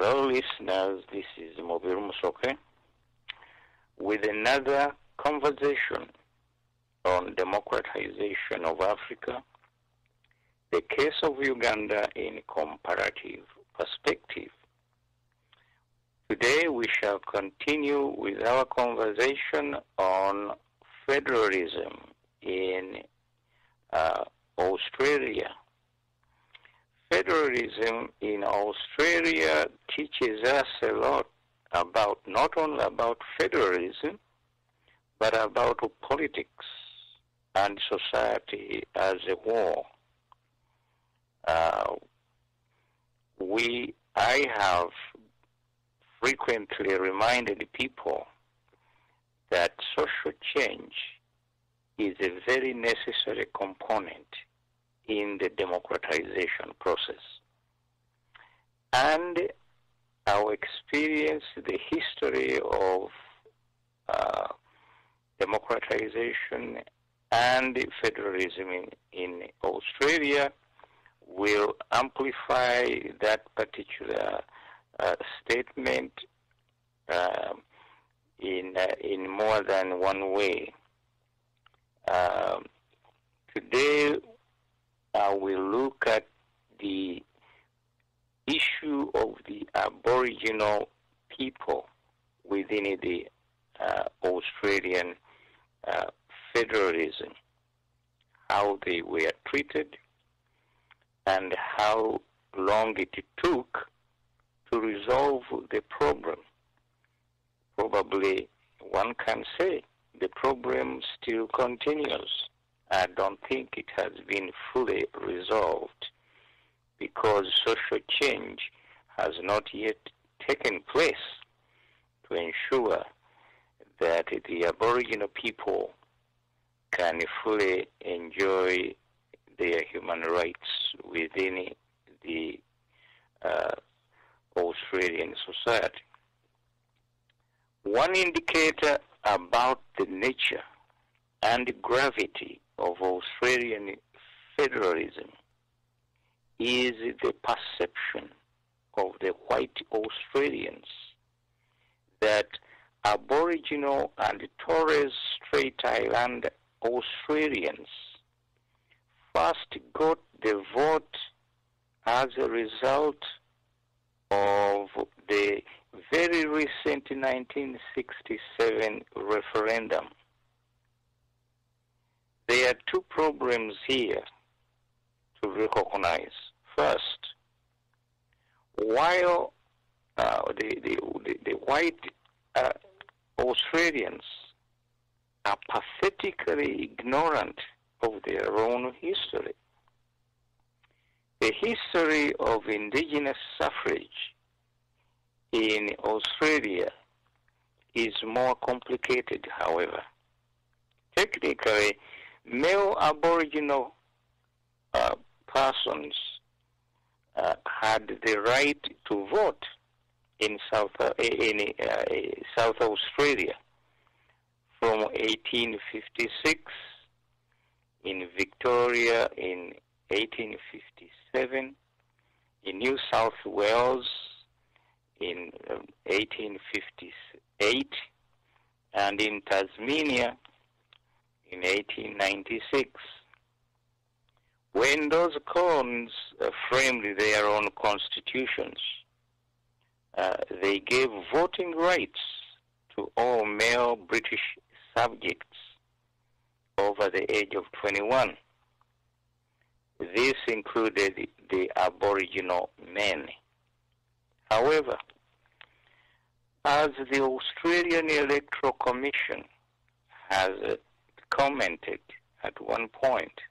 Hello, listeners. This is Mubilu Musoke with another conversation on democratization of Africa, the case of Uganda in comparative perspective. Today we shall continue with our conversation on federalism in Australia. Federalism in Australia teaches us a lot about, not only about federalism, but about politics and society as a whole. I have frequently reminded people that social change is a very necessary component in the democratization process. And our experience, the history of democratization and federalism in Australia will amplify that particular statement in more than one way. Today, we look at the issue of the Aboriginal people within the Australian federalism, how they were treated, and how long it took to resolve the problem. Probably one can say the problem still continues. I don't think it has been fully resolved because social change has not yet taken place to ensure that the Aboriginal people can fully enjoy their human rights within the Australian society. One indicator about the nature and gravity of Australian federalism is the perception of the white Australians that Aboriginal and Torres Strait Islander Australians first got the vote as a result of the very recent 1967 referendum. There are two problems here to recognize. First, while the white Australians are pathetically ignorant of their own history, the history of indigenous suffrage in Australia is more complicated, however. Technically, male Aboriginal persons had the right to vote in South Australia from 1856, in Victoria in 1857, in New South Wales in 1858, and in Tasmania in 1896. When those colonies framed their own constitutions, they gave voting rights to all male British subjects over the age of 21. This included the Aboriginal men. However, as the Australian Electoral Commission has commented at one point,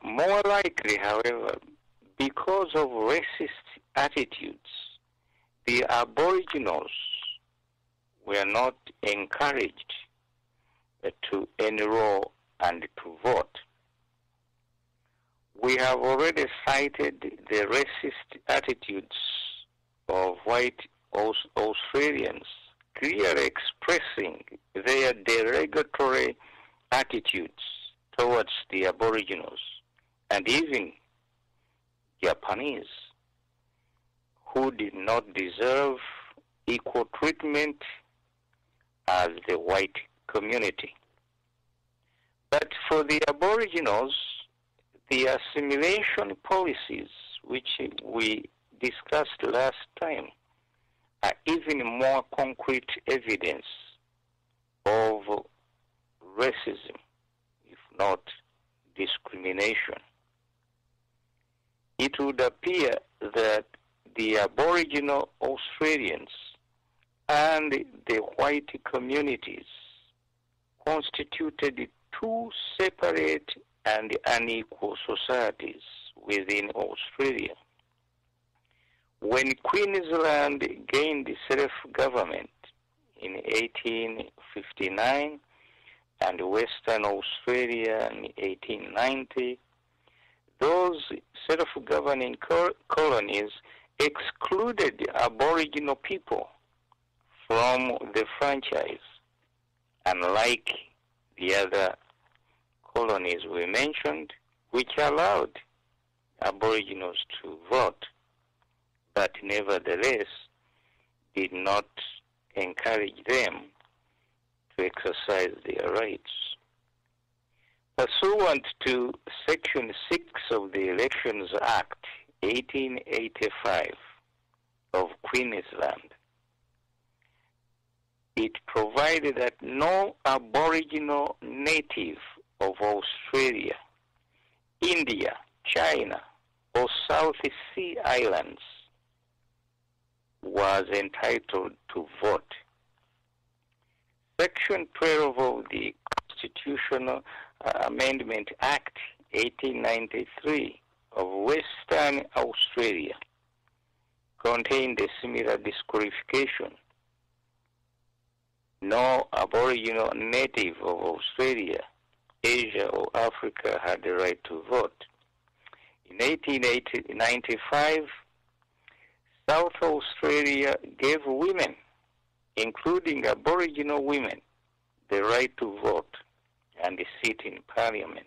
more likely, however, because of racist attitudes, the Aboriginals were not encouraged to enroll and to vote. We have already cited the racist attitudes of white Australians, clearly expressing their derogatory attitudes towards the Aboriginals and even Japanese, who who did not deserve equal treatment as the white community. But for the Aboriginals, the assimilation policies, which we discussed last time, are even more concrete evidence of racism, if not discrimination. It would appear that the Aboriginal Australians and the white communities constituted two separate and unequal societies within Australia. When Queensland gained self-government in 1859 and Western Australia in 1890, those self-governing colonies excluded Aboriginal people from the franchise, unlike the other colonies we mentioned, which allowed Aboriginals to vote, but nevertheless did not encourage them to exercise their rights. Pursuant to Section 6 of the Elections Act 1885 of Queensland, it provided that no Aboriginal native of Australia, India, China, or South Sea Islands was entitled to vote. Section 12 of the Constitutional Amendment Act 1893 of Western Australia contained a similar disqualification. No Aboriginal native of Australia, Asia, or Africa had the right to vote. In 1895, South Australia gave women, including Aboriginal women, the right to vote and sit in Parliament.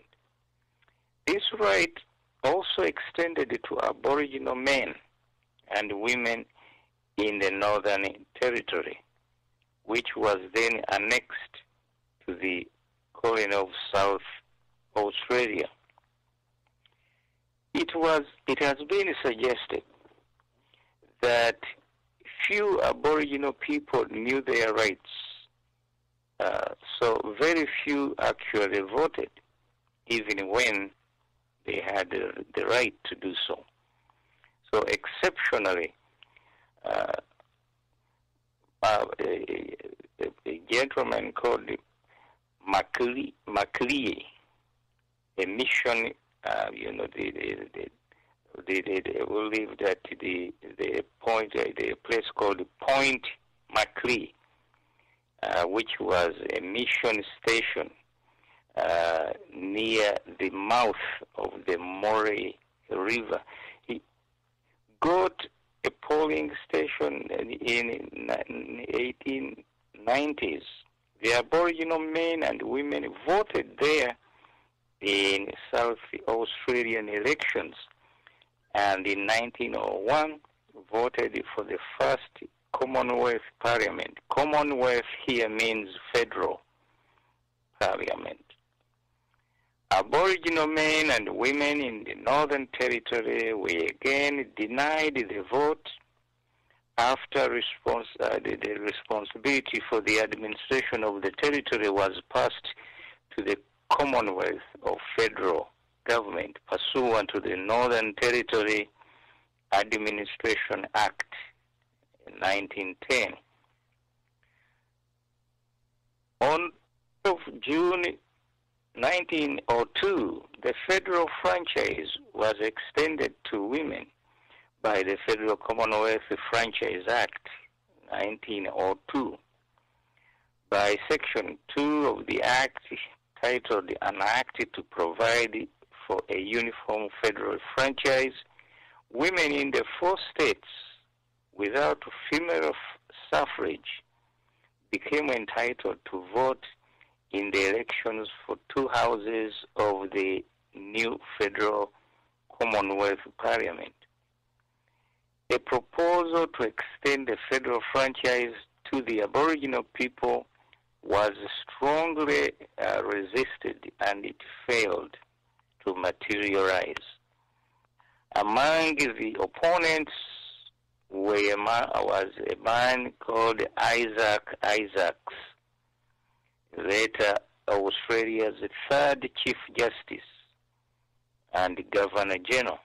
This right also extended to Aboriginal men and women in the Northern Territory, which was then annexed to the colony of South Australia. It has been suggested that few Aboriginal people knew their rights, so very few actually voted, even when they had the right to do so. So exceptionally, a gentleman called Macleay, a mission, we lived at the place called Point Macleay, which was a mission station near the mouth of the Murray River. He got a polling station in 1890s. The Aboriginal men and women voted there in South Australian elections, and in 1901 voted for the first Commonwealth Parliament. Commonwealth here means federal parliament. Aboriginal men and women in the Northern Territory were again denied the vote after the responsibility for the administration of the territory was passed to the Commonwealth of Federal Government pursuant to the Northern Territory Administration Act in 1910. On June 1902, the federal franchise was extended to women by the Federal Commonwealth Franchise Act 1902. By Section 2 of the Act, titled An Act to Provide for a Uniform Federal Franchise, women in the 4 states without female suffrage became entitled to vote in the elections for 2 houses of the new Federal Commonwealth Parliament. a proposal to extend the federal franchise to the Aboriginal people was strongly resisted, and it failed to materialize. Among the opponents was a man called Isaac Isaacs, later Australia's third Chief Justice and Governor General,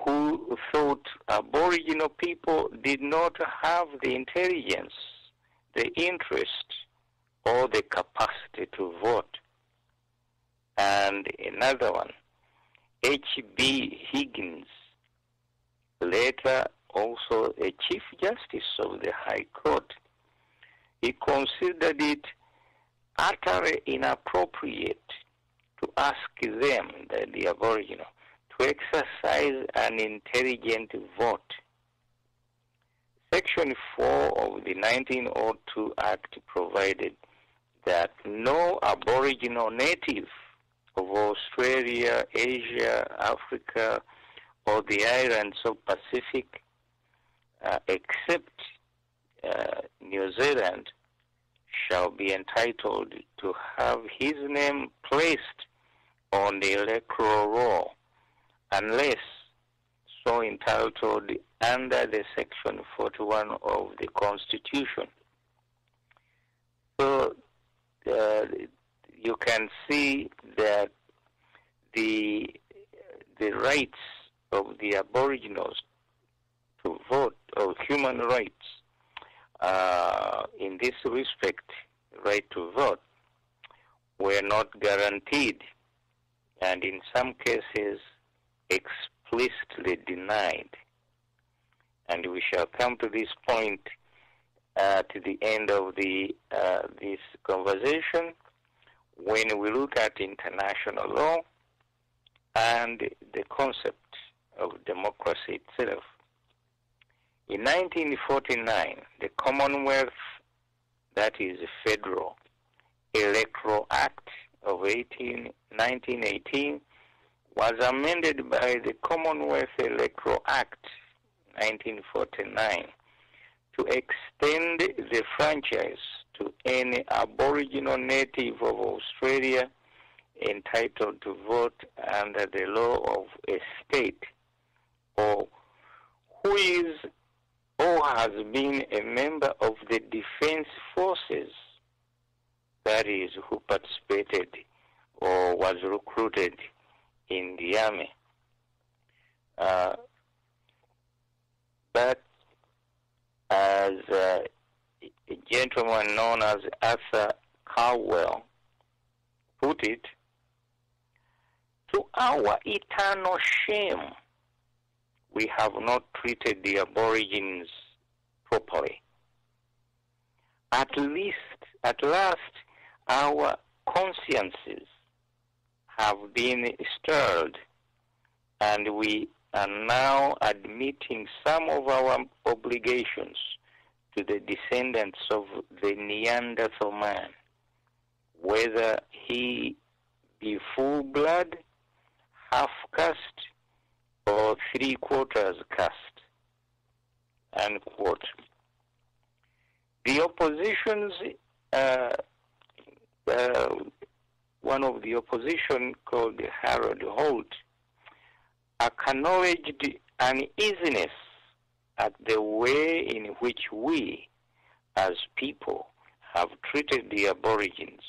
who thought Aboriginal people did not have the intelligence, the interest, or the capacity to vote. And another one, H.B. Higgins, later also a Chief Justice of the High Court. He considered it utterly inappropriate to ask them, the Aboriginal, to exercise an intelligent vote. Section 4 of the 1902 Act provided that no Aboriginal native of Australia, Asia, Africa, or the islands of Pacific, except New Zealand, shall be entitled to have his name placed on the electoral roll, unless so entitled under the Section 41 of the Constitution. So you can see that the rights of the Aboriginals to vote, or human rights, in this respect, right to vote, were not guaranteed, and in some cases explicitly denied. And we shall come to this point at the end of this conversation when we look at international law and the concept of democracy itself. In 1949, the Commonwealth, that is Federal Electoral Act of 1918, was amended by the Commonwealth Electoral Act 1949 to extend the franchise to any Aboriginal native of Australia entitled to vote under the law of a state, or who is or has been a member of the defense forces, that is, who participated or was recruited in the army. But as a gentleman known as Arthur Caldwell put it, to our eternal shame, we have not treated the Aborigines properly. At last, our consciences have been stirred, and we are now admitting some of our obligations to the descendants of the Neanderthal man, whether he be full-blood, half-caste, or three-quarters caste, unquote. The oppositions, one of the opposition called Harold Holt, acknowledged uneasiness at the way in which we, as people, have treated the Aborigines,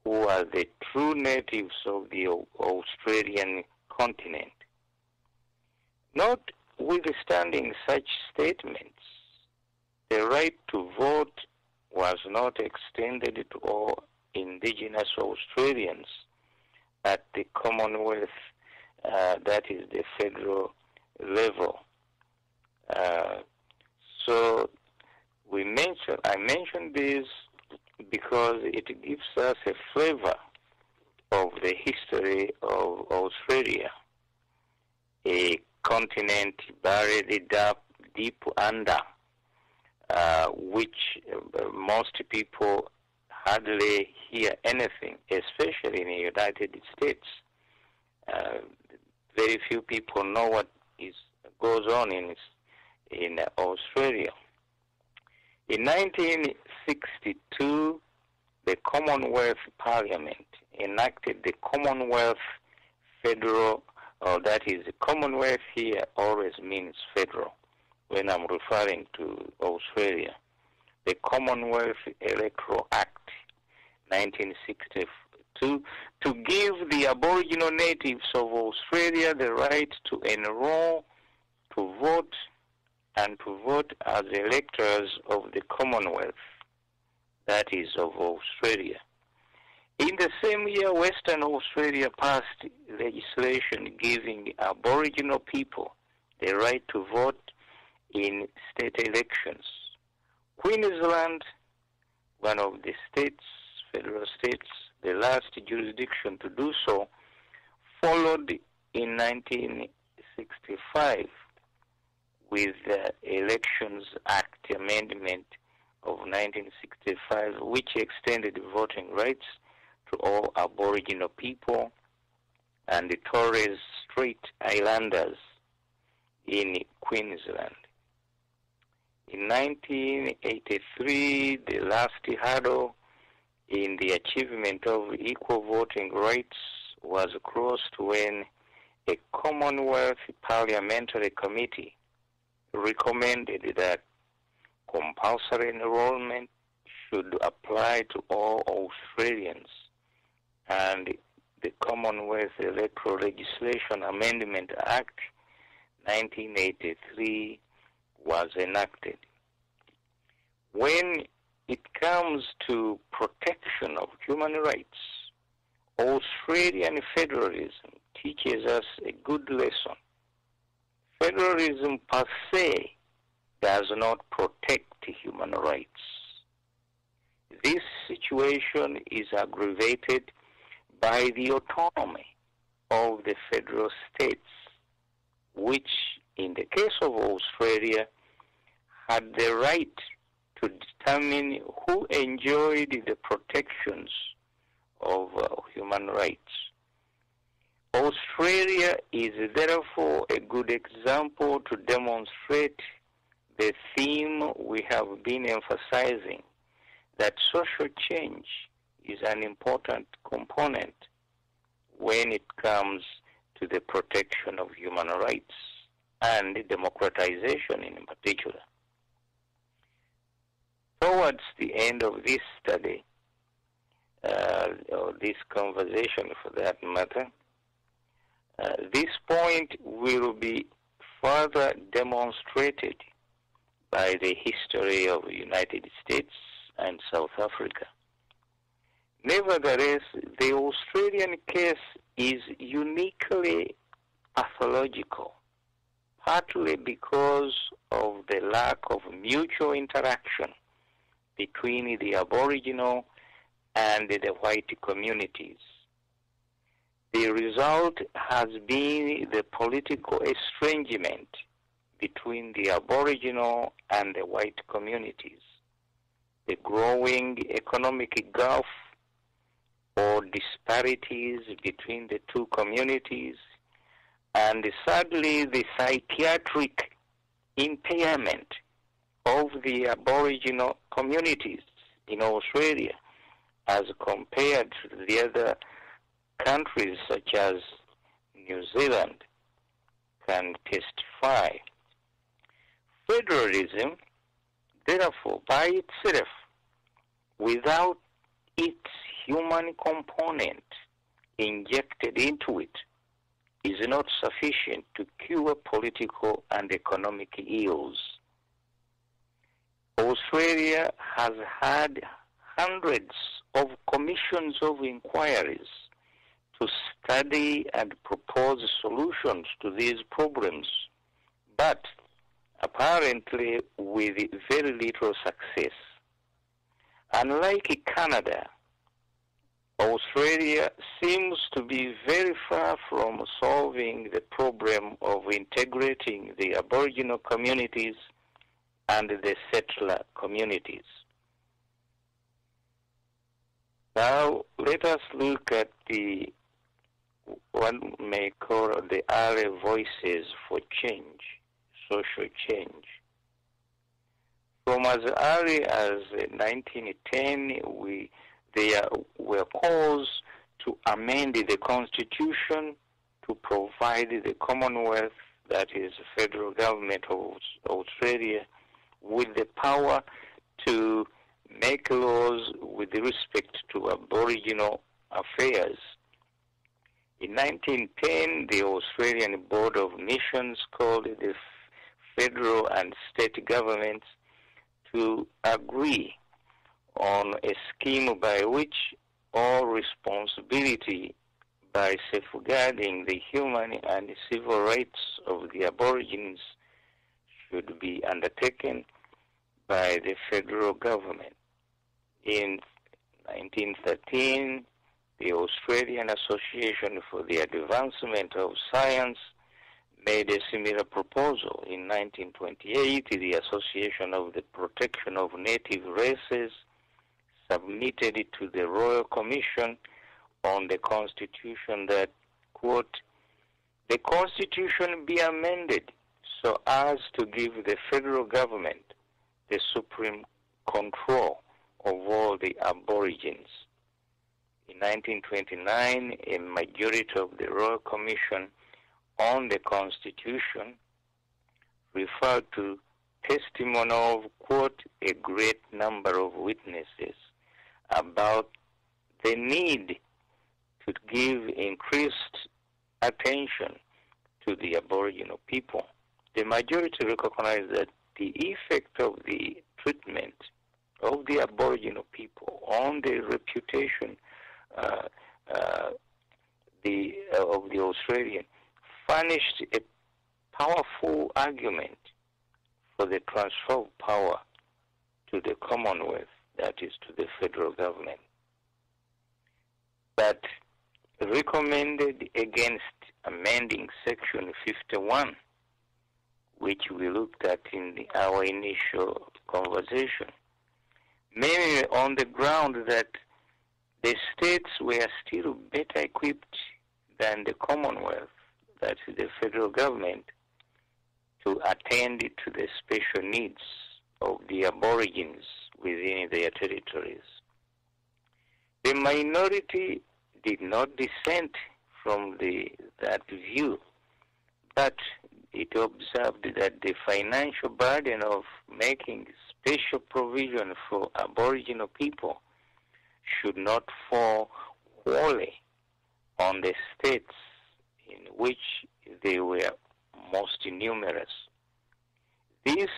who are the true natives of the Australian continent. Notwithstanding such statements, the right to vote was not extended to all indigenous Australians at the Commonwealth, that is the federal level. So I mentioned this because it gives us a flavor of the history of Australia, a continent buried deep under, which most people hardly hear anything, especially in the United States. Very few people know what is goes on in Australia. In 1962, the Commonwealth Parliament enacted the Commonwealth Federal, or that is, the Commonwealth here always means federal when I'm referring to Australia. The Commonwealth Electoral Act, 1962, to give the Aboriginal natives of Australia the right to enroll, to vote, and to vote as electors of the Commonwealth, that is, of Australia. In the same year, Western Australia passed legislation giving Aboriginal people the right to vote in state elections. Queensland, one of the states, federal states, the last jurisdiction to do so, followed in 1965 with the Elections Act Amendment of 1965, which extended voting rights to all Aboriginal people and the Torres Strait Islanders in Queensland. In 1983, the last hurdle in the achievement of equal voting rights was crossed when a Commonwealth Parliamentary Committee recommended that compulsory enrollment should apply to all Australians, and the Commonwealth Electoral Legislation Amendment Act 1983 was enacted. When it comes to protection of human rights, Australian federalism teaches us a good lesson. Federalism per se does not protect human rights. This situation is aggravated by the autonomy of the federal states, which, in the case of Australia, had the right to determine who enjoyed the protections of human rights. Australia is therefore a good example to demonstrate the theme we have been emphasizing, that social change is an important component when it comes to the protection of human rights and democratization in particular. Towards the end of this study, or this conversation for that matter, this point will be further demonstrated by the history of the United States and South Africa. Nevertheless, the Australian case is uniquely pathological, partly because of the lack of mutual interaction between the Aboriginal and the white communities. The result has been the political estrangement between the Aboriginal and the white communities, the growing economic gulf or disparities between the two communities, and sadly the psychiatric impairment of the Aboriginal communities in Australia as compared to the other countries such as New Zealand can testify. Federalism, therefore, by itself, without its human component injected into it, is not sufficient to cure political and economic ills. Australia has had hundreds of commissions of inquiries to study and propose solutions to these problems, but apparently with very little success. Unlike Canada, Australia seems to be very far from solving the problem of integrating the Aboriginal communities and the settler communities. Now, let us look at one may call the early voices for change social change. From as early as 1910, there were calls to amend the Constitution to provide the Commonwealth, that is the federal government of Australia, with the power to make laws with respect to Aboriginal affairs. In 1910, the Australian Board of Nations called the federal and state governments to agree on a scheme by which all responsibility by safeguarding the human and civil rights of the Aborigines should be undertaken by the federal government. In 1913, the Australian Association for the Advancement of Science made a similar proposal. In 1928, the Association of the Protection of Native Races submitted it to the Royal Commission on the Constitution that, quote, the Constitution be amended so as to give the federal government the supreme control of all the Aborigines. In 1929, a majority of the Royal Commission on the Constitution referred to testimony of, quote, a great number of witnesses about the need to give increased attention to the Aboriginal people. The majority recognized that the effect of the treatment of the Aboriginal people on the reputation of the Australian furnished a powerful argument for the transfer of power to the Commonwealth, that is to the federal government, but recommended against amending Section 51, which we looked at in our initial conversation, mainly on the ground that the states were still better equipped than the Commonwealth, that is the federal government, to attend to the special needs of the Aborigines within their territories. The minority did not dissent from that view, but it observed that the financial burden of making special provision for Aboriginal people should not fall wholly on the states in which they were most numerous. This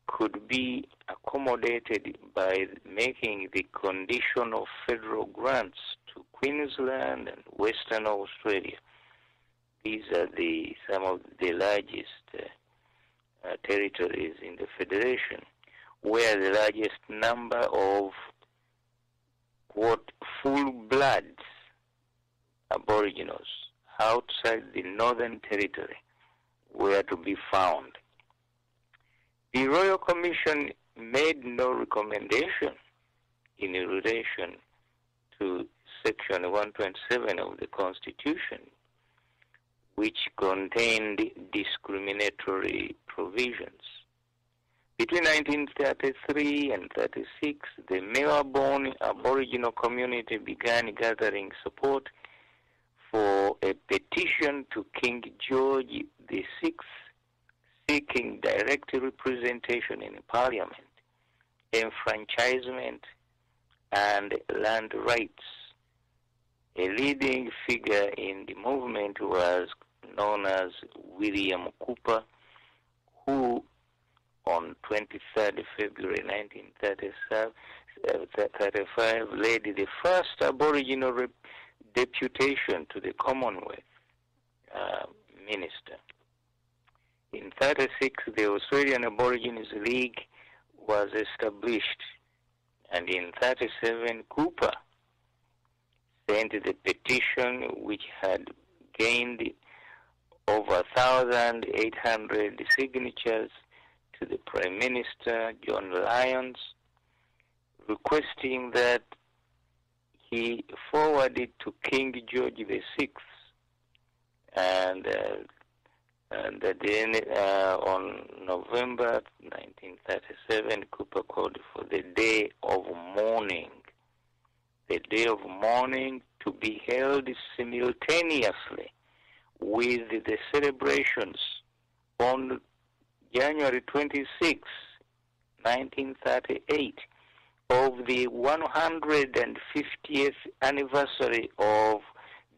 could be accommodated by making the condition of federal grants to Queensland and Western Australia. These are some of the largest territories in the Federation, where the largest number of, quote, full-blood Aboriginals outside the Northern Territory were to be found. The Royal Commission made no recommendation in relation to Section 127 of the Constitution, which contained discriminatory provisions. Between 1933 and 36, the Melbourne Aboriginal community began gathering support for a petition to King George VI seeking direct representation in Parliament, enfranchisement, and land rights. A leading figure in the movement was known as William Cooper, who on 23rd February 1935 led the first Aboriginal deputation to the Commonwealth minister. In 36, the Australian Aborigines League was established, and in 37, Cooper sent the petition, which had gained over 1,800 signatures, to the Prime Minister, John Lyons, requesting that he forwarded to King George VI and And then on November 1937, Cooper called for the Day of Mourning. The Day of Mourning to be held simultaneously with the celebrations on January 26, 1938, of the 150th anniversary of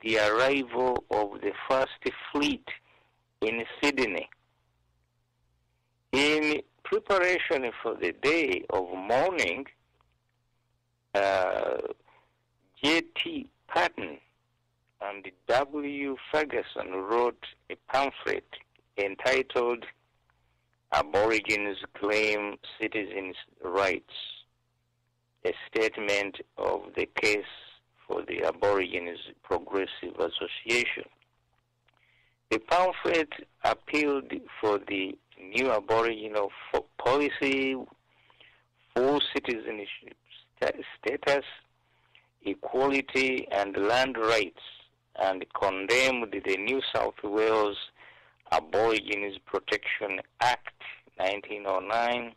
the arrival of the first fleet in Sydney. In preparation for the Day of Mourning, J.T. Patton and W. Ferguson wrote a pamphlet entitled Aborigines Claim Citizens' Rights, a statement of the case for the Aborigines Progressive Association. The pamphlet appealed for the new Aboriginal policy, full citizenship status, equality, and land rights, and condemned the New South Wales Aborigines Protection Act 1909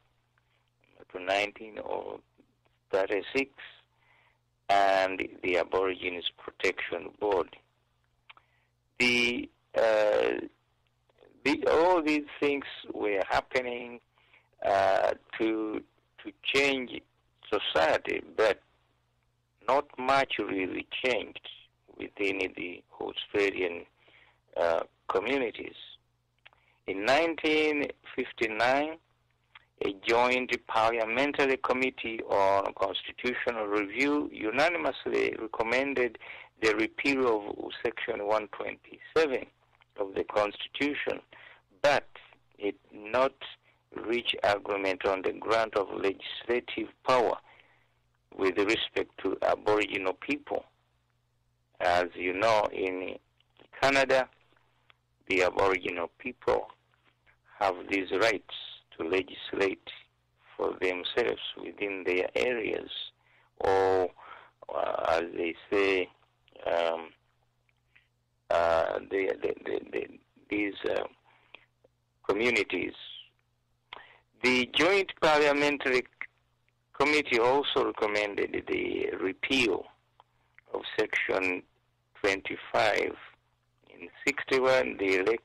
to 1936 and the Aborigines Protection Board. All these things were happening to change society, but not much really changed within the Australian communities. In 1959, a joint parliamentary committee on constitutional review unanimously recommended the repeal of Section 127 of the Constitution, but it did not reach agreement on the grant of legislative power with respect to Aboriginal people. As you know, in Canada, the Aboriginal people have these rights to legislate for themselves within their areas, or as they say, these communities. The Joint Parliamentary Committee also recommended the repeal of Section 25. In 61, the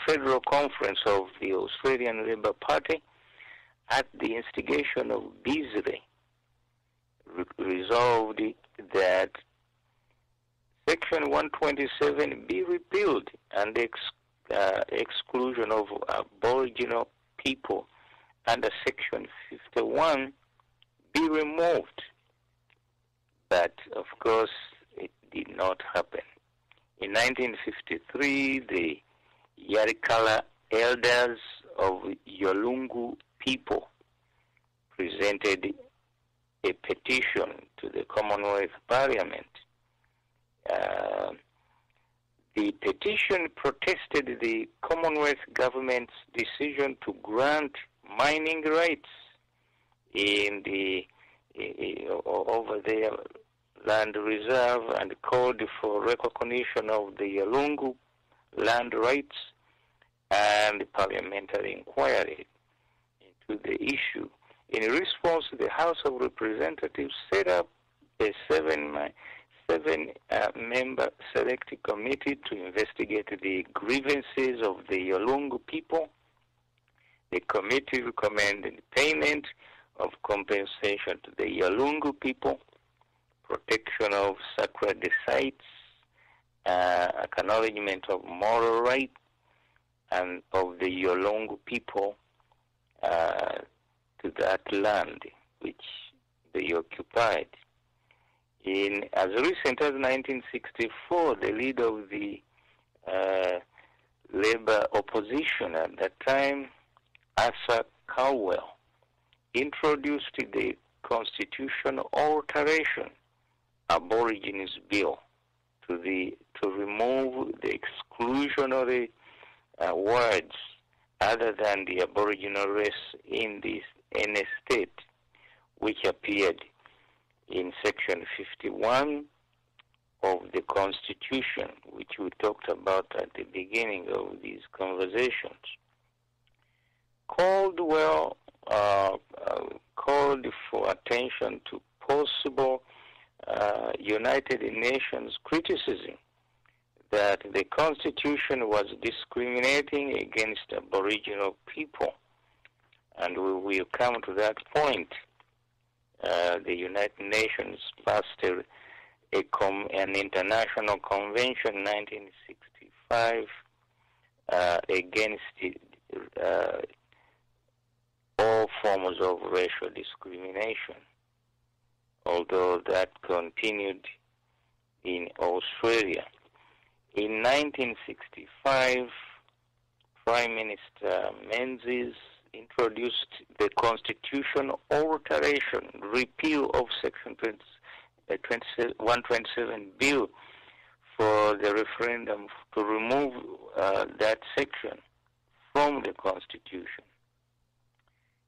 Federal Conference of the Australian Labor Party, at the instigation of Beazley, resolved that Section 127 be repealed and the exclusion of Aboriginal people under Section 51 be removed. But, of course, it did not happen. In 1953, the Yarikala elders of Yolngu people presented a petition to the Commonwealth Parliament. The petition protested the Commonwealth government's decision to grant mining rights in the over their land reserve and called for recognition of the Yolngu land rights and parliamentary inquiry into the issue. In response, the House of Representatives set up a seven-member select committee to investigate the grievances of the Yolngu people. The committee recommended payment of compensation to the Yolngu people, protection of sacred sites, acknowledgement of moral rights and of the Yolngu people to that land which they occupied. As recent as 1964, the leader of the labor opposition at that time, Asa Caldwell, introduced the constitutional alteration Aborigines Bill to remove the exclusionary words other than the Aboriginal race in a state, which appeared in Section 51 of the Constitution, which we talked about at the beginning of these conversations, called for attention to possible United Nations criticism that the Constitution was discriminating against Aboriginal people. And we will come to that point. The United Nations passed an international convention in 1965 against all forms of racial discrimination, although that continued in Australia. In 1965, Prime Minister Menzies introduced the Constitution alteration, repeal of Section 127 bill for the referendum to remove that section from the Constitution.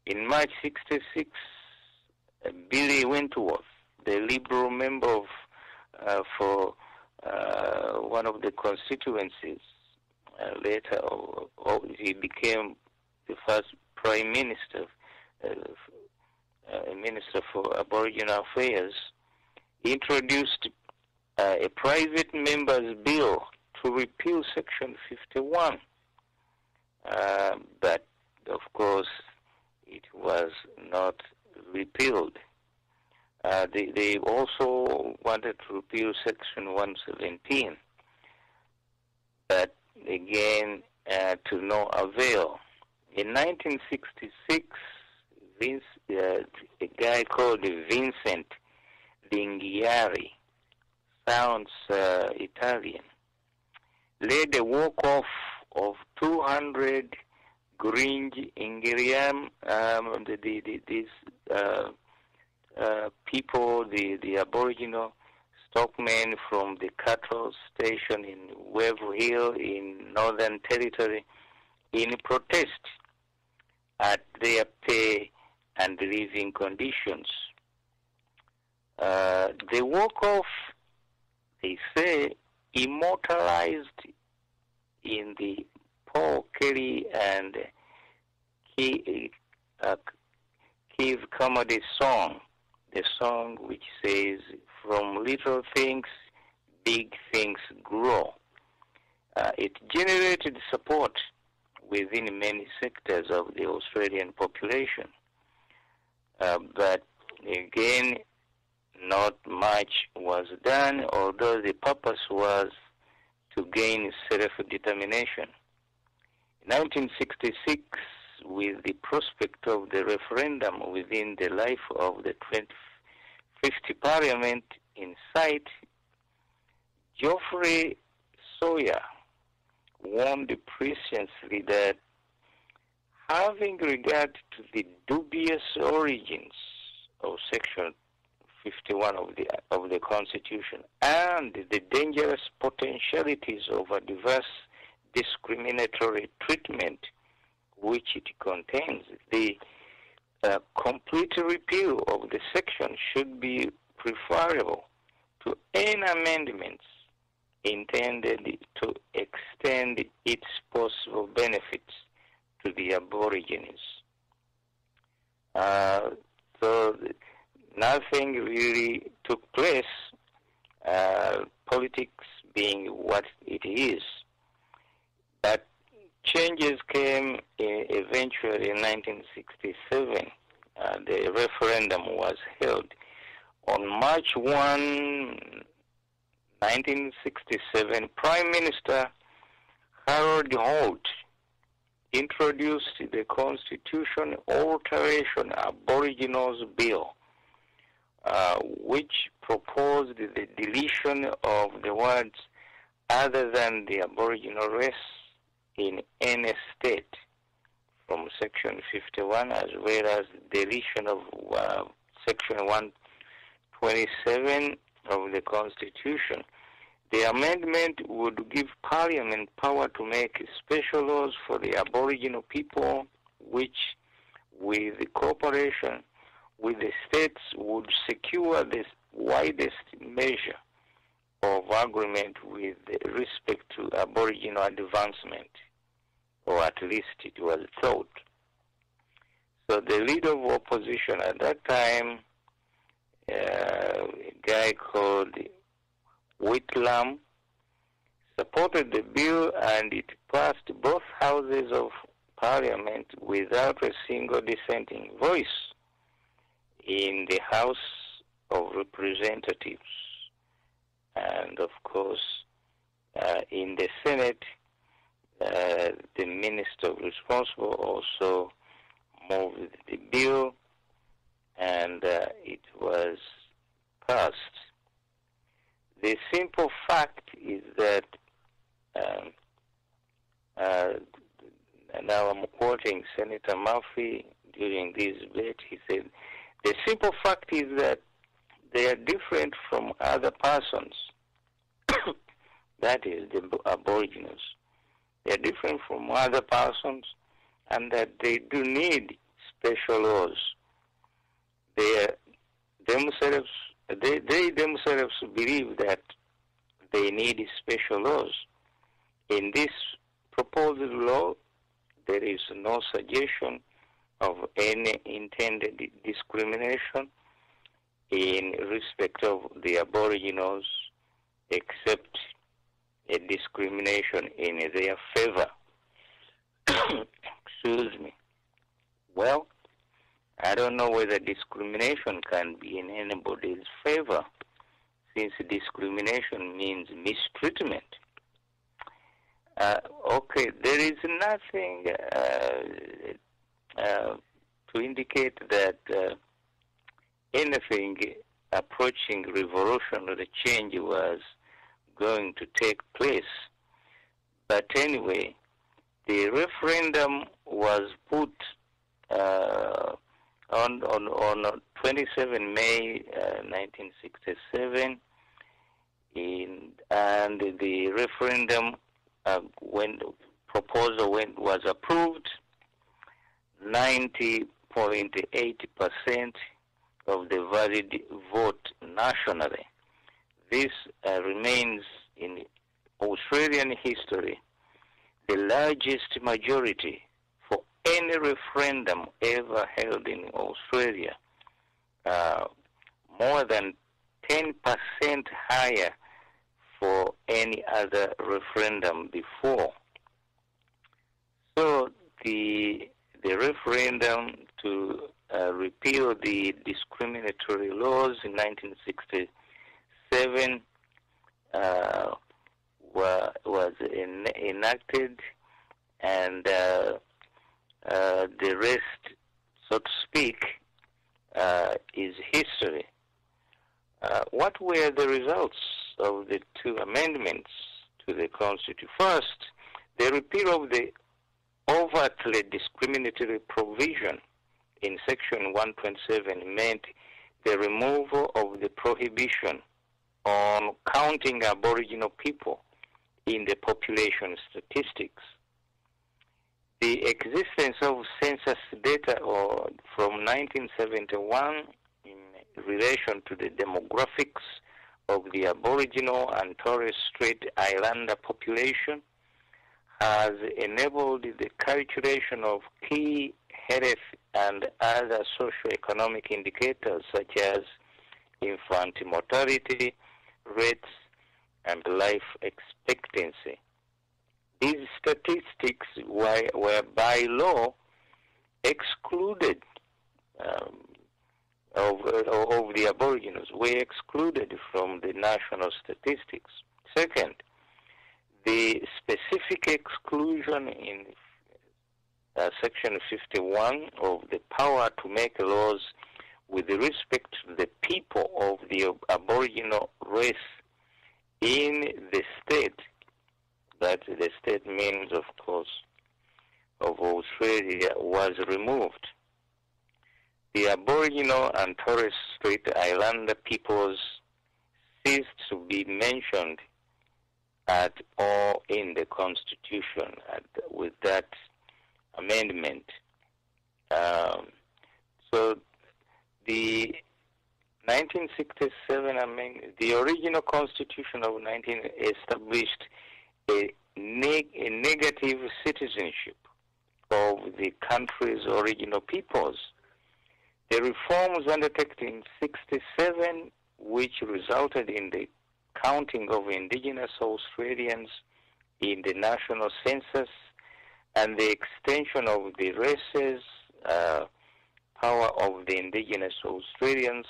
In March 66, Billy Wentworth, the Liberal member for one of the constituencies, later he became the first Prime Minister, Minister for Aboriginal Affairs, introduced a private member's bill to repeal Section 51. But, of course, it was not repealed. They also wanted to repeal Section 117, but again, to no avail. In 1966, a guy called Vincent Linghiari, sounds Italian, led a walk-off of 200 Grinj Ingeriam, these people, the Aboriginal stockmen from the cattle station in Wave Hill in Northern Territory, in protest at their pay and living conditions. The walk-off, they say, immortalized in the Paul Kelly and Keith Comedy song, the song which says, "From little things, big things grow." It generated support within many sectors of the Australian population. But again, not much was done, although the purpose was to gain self-determination. In 1966, with the prospect of the referendum within the life of the 2050 Parliament in sight, Geoffrey Sawyer warned presciently that, having regard to the dubious origins of Section 51 of the Constitution and the dangerous potentialities of adverse discriminatory treatment which it contains, the complete repeal of the section should be preferable to any amendments intended to extend its possible benefits to the Aborigines. So nothing really took place, politics being what it is. But changes came eventually in 1967. The referendum was held on March 1, 1967. Prime Minister Harold Holt introduced the Constitution Alteration Aboriginals Bill, which proposed the deletion of the words "other than the Aboriginal race" in any state from Section 51, as well as deletion of Section 127 of the Constitution. The amendment would give Parliament power to make special laws for the Aboriginal people, which, with the cooperation with the states, would secure the widest measure of agreement with respect to Aboriginal advancement, or at least it was thought. So the leader of opposition at that time, a guy called Whitlam, supported the bill, and it passed both houses of Parliament without a single dissenting voice in the House of Representatives. And of course, in the Senate, the minister responsible also moved the bill, and it was passed. The simple fact is that, now I'm quoting Senator Murphy during this debate, he said, the simple fact is that they are different from other persons, that is, the Aboriginals. They are different from other persons, and that they do need special laws. They themselves believe that they need special laws. In this proposed law, there is no suggestion of any intended discrimination in respect of the Aboriginals, except a discrimination in their favor. Excuse me. Well, I don't know whether discrimination can be in anybody's favor, since discrimination means mistreatment. Okay, there is nothing to indicate that anything approaching revolutionary change was going to take place. But anyway, the referendum was put on 27 May 1967, and the referendum, when the proposal was approved, 90.8% of the valid vote nationally. This remains in Australian history the largest majority for any referendum ever held in Australia, more than 10% higher for any other referendum before. So the referendum to repeal the discriminatory laws in 1967 was enacted, and the rest, so to speak, is history. What were the results of the two amendments to the Constitution? First, the repeal of the overtly discriminatory provision in Section 127 meant the removal of the prohibition on counting Aboriginal people in the population statistics. The existence of census data from 1971 in relation to the demographics of the Aboriginal and Torres Strait Islander population has enabled the calculation of key health and other socio-economic indicators such as infant mortality rates and life expectancy. These statistics were by law excluded of the Aboriginals, were excluded from the national statistics. Second, the specific exclusion in Section 51 of the power to make laws with respect to the people of the Aboriginal race in the state, that the state means, of course, of Australia, was removed. The Aboriginal and Torres Strait Islander peoples ceased to be mentioned at all in the Constitution with that amendment. So the 1967, I mean, the original constitution of 19 established a negative citizenship of the country's original peoples. The reforms undertaken in 67, which resulted in the counting of indigenous Australians in the national census and the extension of the races, power of the indigenous Australians,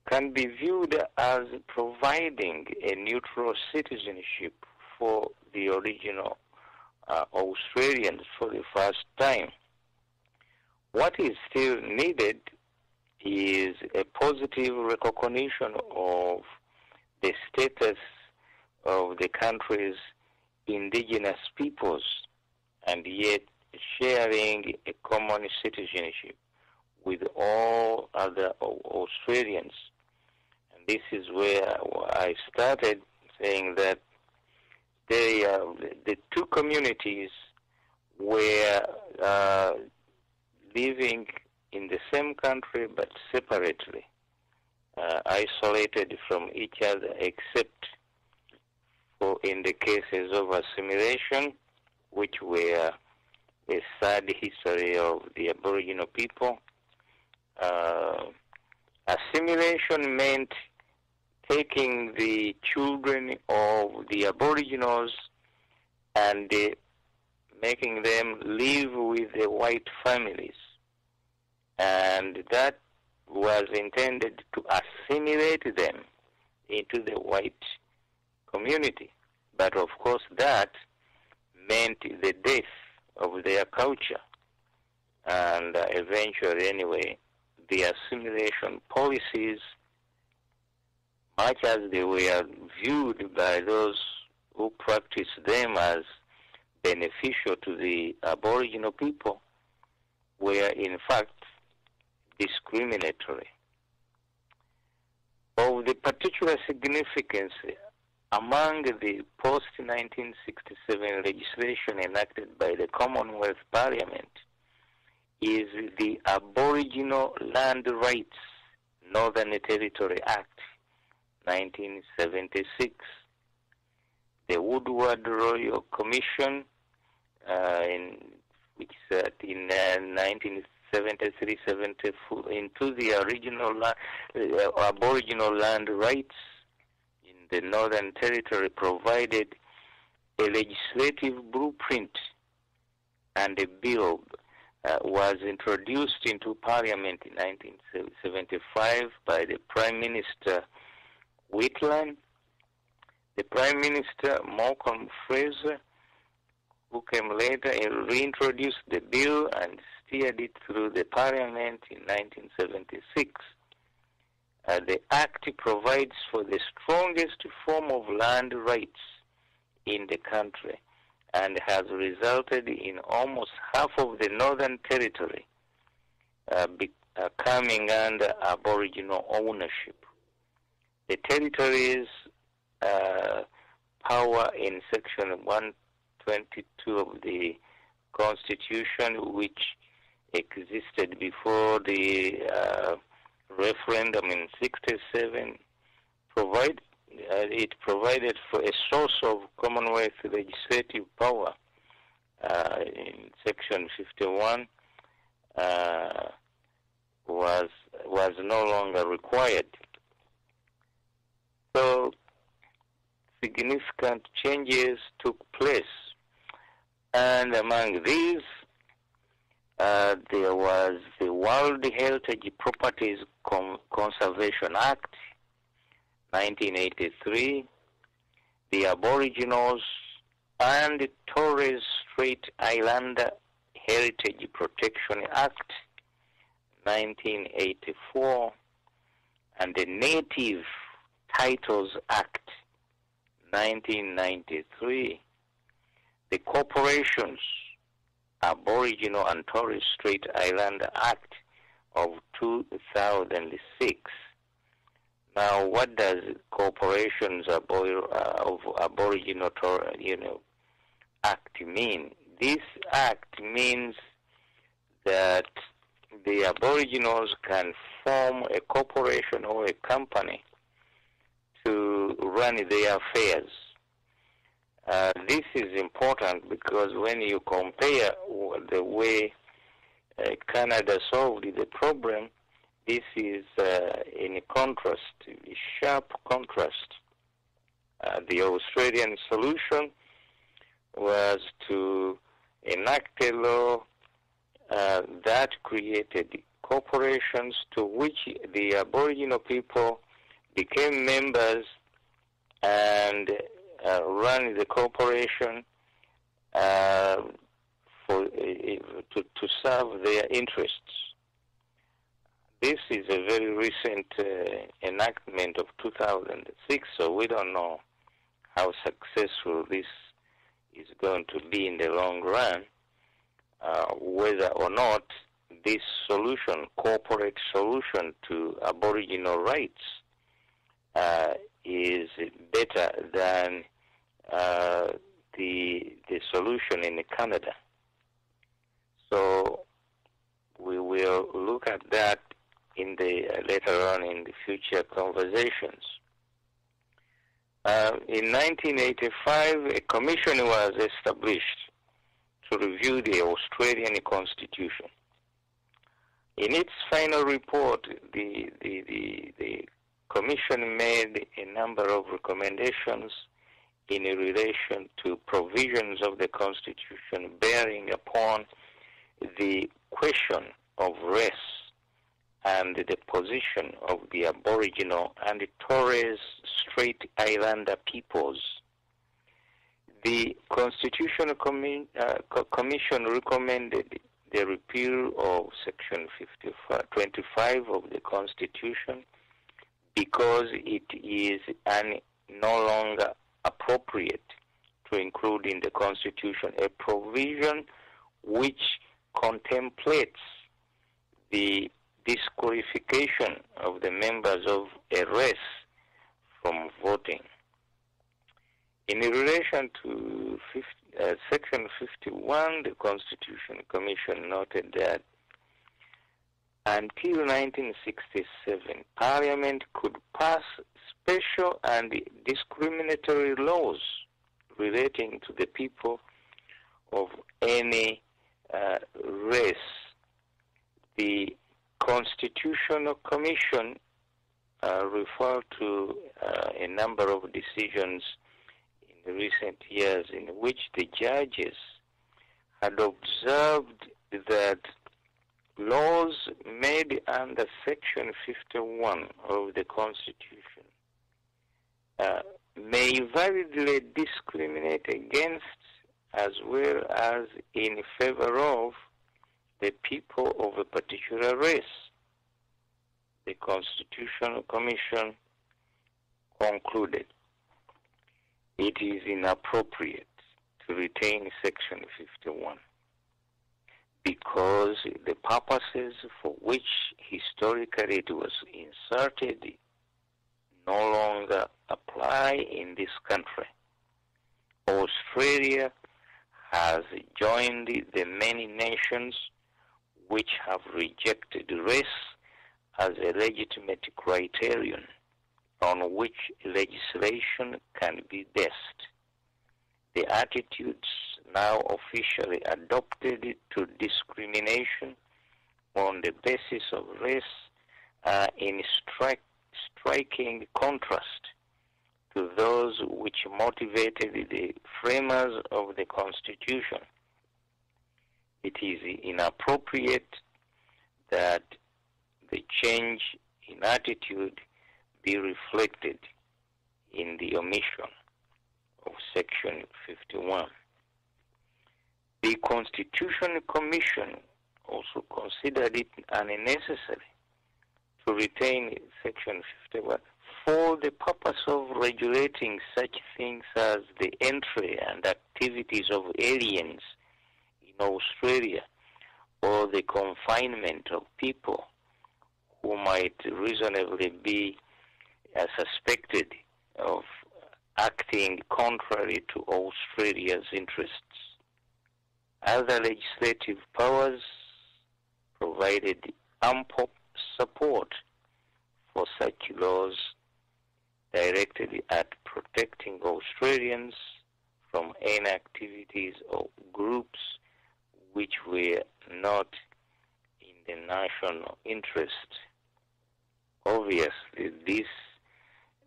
can be viewed as providing a neutral citizenship for the original Australians for the first time. What is still needed is a positive recognition of the status of the country's indigenous peoples, and yet sharing a common citizenship with all other Australians. And this is where I started saying that the two communities were living in the same country but separately, isolated from each other, except for in the cases of assimilation, which were a sad history of the Aboriginal people. Assimilation meant taking the children of the Aboriginals and making them live with the white families. And that was intended to assimilate them into the white community. But of course that meant the death of their culture. And eventually, anyway, the assimilation policies, much as they were viewed by those who practiced them as beneficial to the Aboriginal people, were in fact discriminatory. Of the particular significance among the post-1967 legislation enacted by the Commonwealth Parliament is the Aboriginal Land Rights Northern Territory Act, 1976. The Woodward Royal Commission, which sat in 1973-74 into the original Aboriginal land rights in the Northern Territory, provided a legislative blueprint, and a bill was introduced into Parliament in 1975 by the Prime Minister Whitlam. The Prime Minister Malcolm Fraser, who came later, reintroduced the bill and steered it through the Parliament in 1976. The Act provides for the strongest form of land rights in the country and has resulted in almost half of the Northern Territory coming under Aboriginal ownership. The territory's power in Section 122 of the Constitution, which existed before the referendum in 67, it provided for a source of Commonwealth legislative power in Section 51 was no longer required. So significant changes took place, and among these there was the World Heritage Properties Conservation Act, 1983, the Aboriginals and Torres Strait Islander Heritage Protection Act, 1984, and the Native Titles Act, 1993, the Corporations, Aboriginal and Torres Strait Islander Act of 2006. Now, what does Corporations of Aboriginal Act mean? This act means that the Aboriginals can form a corporation or a company to run their affairs. This is important because when you compare the way Canada solved the problem, this is in contrast, a sharp contrast. The Australian solution was to enact a law that created corporations to which the Aboriginal people became members and ran the corporation to serve their interests. This is a very recent enactment of 2006, so we don't know how successful this is going to be in the long run, whether or not this solution, corporate solution to Aboriginal rights, is better than the solution in Canada. So we will look at that in the later on in the future conversations. In 1985, a commission was established to review the Australian Constitution. In its final report, the Commission made a number of recommendations in relation to provisions of the Constitution bearing upon the question of race and the position of the Aboriginal and Torres Strait Islander peoples. The Constitutional Commission recommended the repeal of Section 25 of the Constitution because it is no longer appropriate to include in the Constitution a provision which contemplates the disqualification of the members of a race from voting. In relation to Section 51, the Constitution Commission noted that until 1967, Parliament could pass special and discriminatory laws relating to the people of any race. The Constitutional Commission referred to a number of decisions in recent years in which the judges had observed that laws made under Section 51 of the Constitution may validly discriminate against as well as in favor of the people of a particular race. The Constitutional Commission concluded it is inappropriate to retain Section 51 because the purposes for which historically it was inserted no longer apply in this country. Australia has joined the many nations which have rejected race as a legitimate criterion on which legislation can be based. The attitudes now officially adopted to discrimination on the basis of race are in striking contrast to those which motivated the framers of the Constitution. It is inappropriate that the change in attitude be reflected in the omission of Section 51. The Constitutional Commission also considered it unnecessary to retain Section 51 for the purpose of regulating such things as the entry and activities of aliens in Australia or the confinement of people who might reasonably be suspected of acting contrary to Australia's interests. Other legislative powers provided ample support for such laws directed at protecting Australians from any activities or groups which were not in the national interest. Obviously,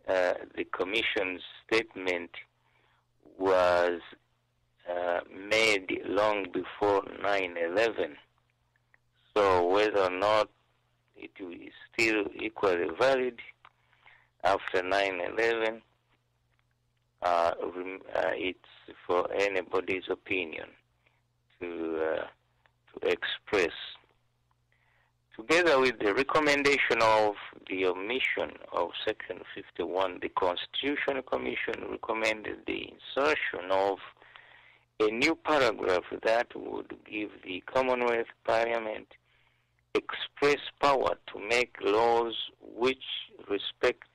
the Commission's statement was made long before 9/11. So whether or not it is still equally valid after 9/11, it's for anybody's opinion to express. Together with the recommendation of the omission of Section 51, the Constitutional Commission recommended the insertion of a new paragraph that would give the Commonwealth Parliament express power to make laws with respect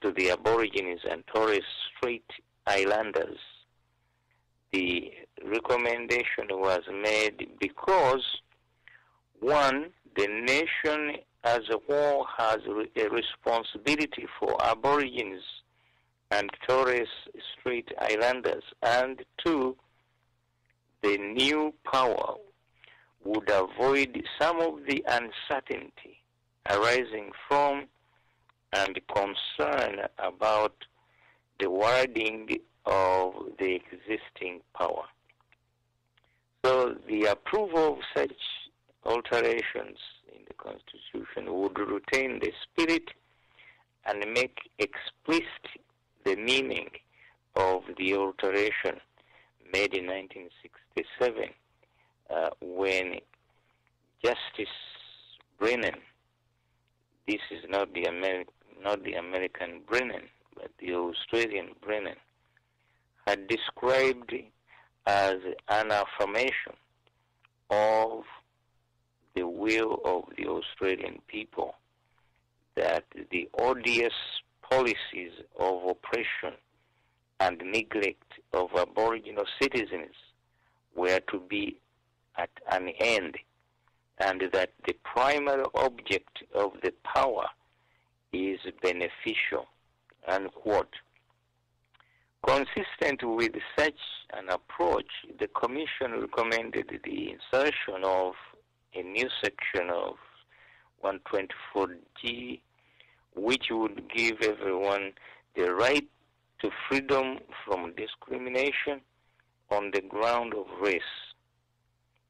to the Aborigines and Torres Strait Islanders. The recommendation was made because, one, the nation as a whole has a responsibility for Aborigines and Torres Strait Islanders, and two, the new power would avoid some of the uncertainty arising from and concern about the wording of the existing power. So the approval of such alterations in the Constitution would retain the spirit and make explicit the meaning of the alteration made in 1967 when Justice Brennan, this is not the American Brennan, but the Australian Brennan, had described as an affirmation of the will of the Australian people that the odious policies of oppression and neglect of Aboriginal citizens were to be at an end, and that the primary object of the power is beneficial, unquote. Consistent with such an approach, the Commission recommended the insertion of a new section of 124G, which would give everyone the right to freedom from discrimination on the ground of race.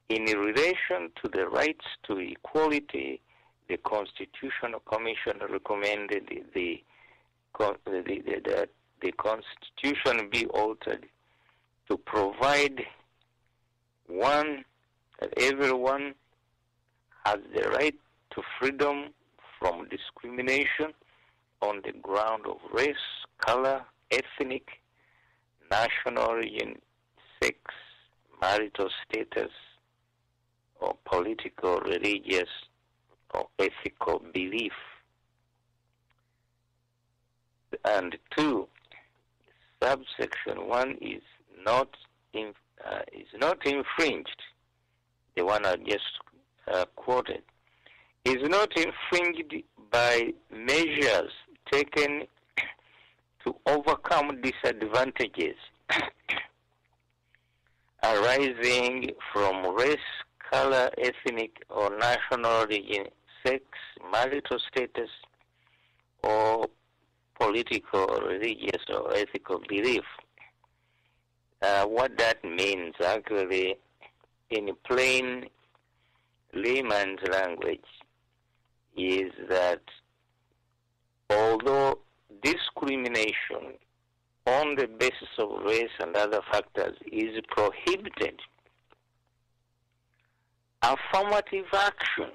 In relation to the rights to equality, the Constitutional Commission recommended that the Constitution be altered to provide, one, that everyone has the right to freedom from discrimination on the ground of race, color, ethnic, national origin, sex, marital status, or political, religious, or ethical belief. And two, subsection 1 is not infringed. The one I just quoted is not infringed by measures taken to overcome disadvantages arising from race, color, ethnic, or national origin, sex, marital status, or political, religious, or ethical belief. What that means, actually, in plain layman's language, is that although discrimination on the basis of race and other factors is prohibited, affirmative action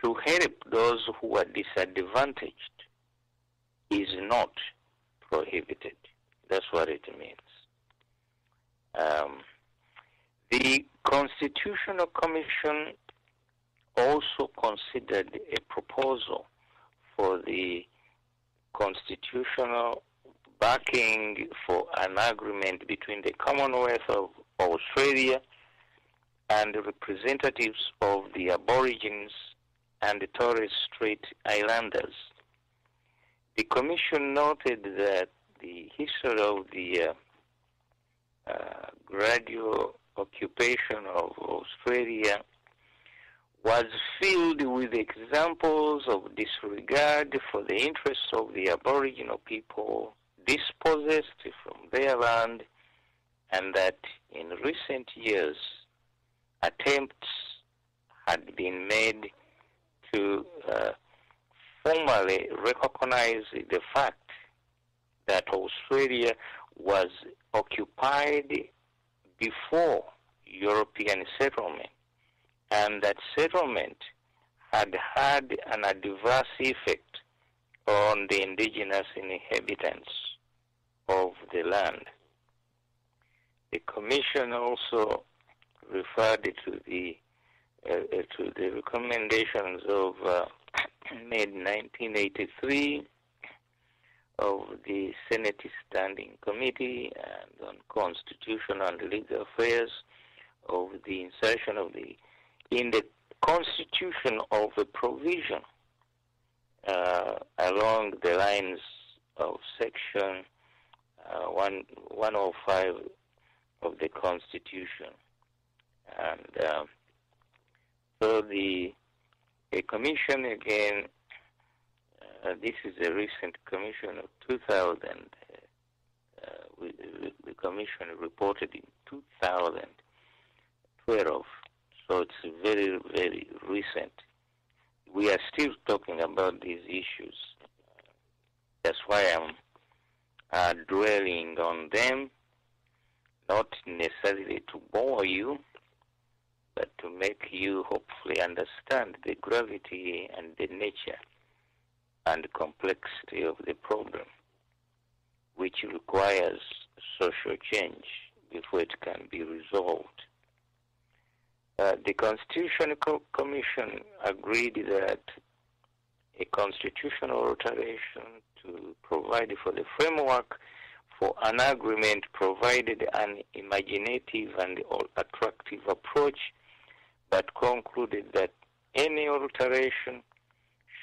to help those who are disadvantaged is not prohibited. That's what it means. The Constitutional Commission also considered a proposal for the constitutional backing for an agreement between the Commonwealth of Australia and the representatives of the Aborigines and the Torres Strait Islanders. The Commission noted that the history of the gradual occupation of Australia was filled with examples of disregard for the interests of the Aboriginal people dispossessed from their land, and that in recent years attempts had been made to formally recognize the fact that Australia was occupied before European settlement, and that settlement had had an adverse effect on the indigenous inhabitants of the land. The Commission also referred to the recommendations of made in 1983 of the Senate Standing Committee and on Constitutional and Legal Affairs of the insertion of in the Constitution of a provision along the lines of Section 105 of the Constitution. And so the Commission again, this is a recent commission of 2000. The Commission reported in 2012, so it's very, very recent. We are still talking about these issues. That's why I'm dwelling on them, not necessarily to bore you, but to make you hopefully understand the gravity and the nature and complexity of the problem, which requires social change before it can be resolved. The Constitutional Commission agreed that a constitutional alteration to provide for the framework for an agreement provided an imaginative and attractive approach, but concluded that any alteration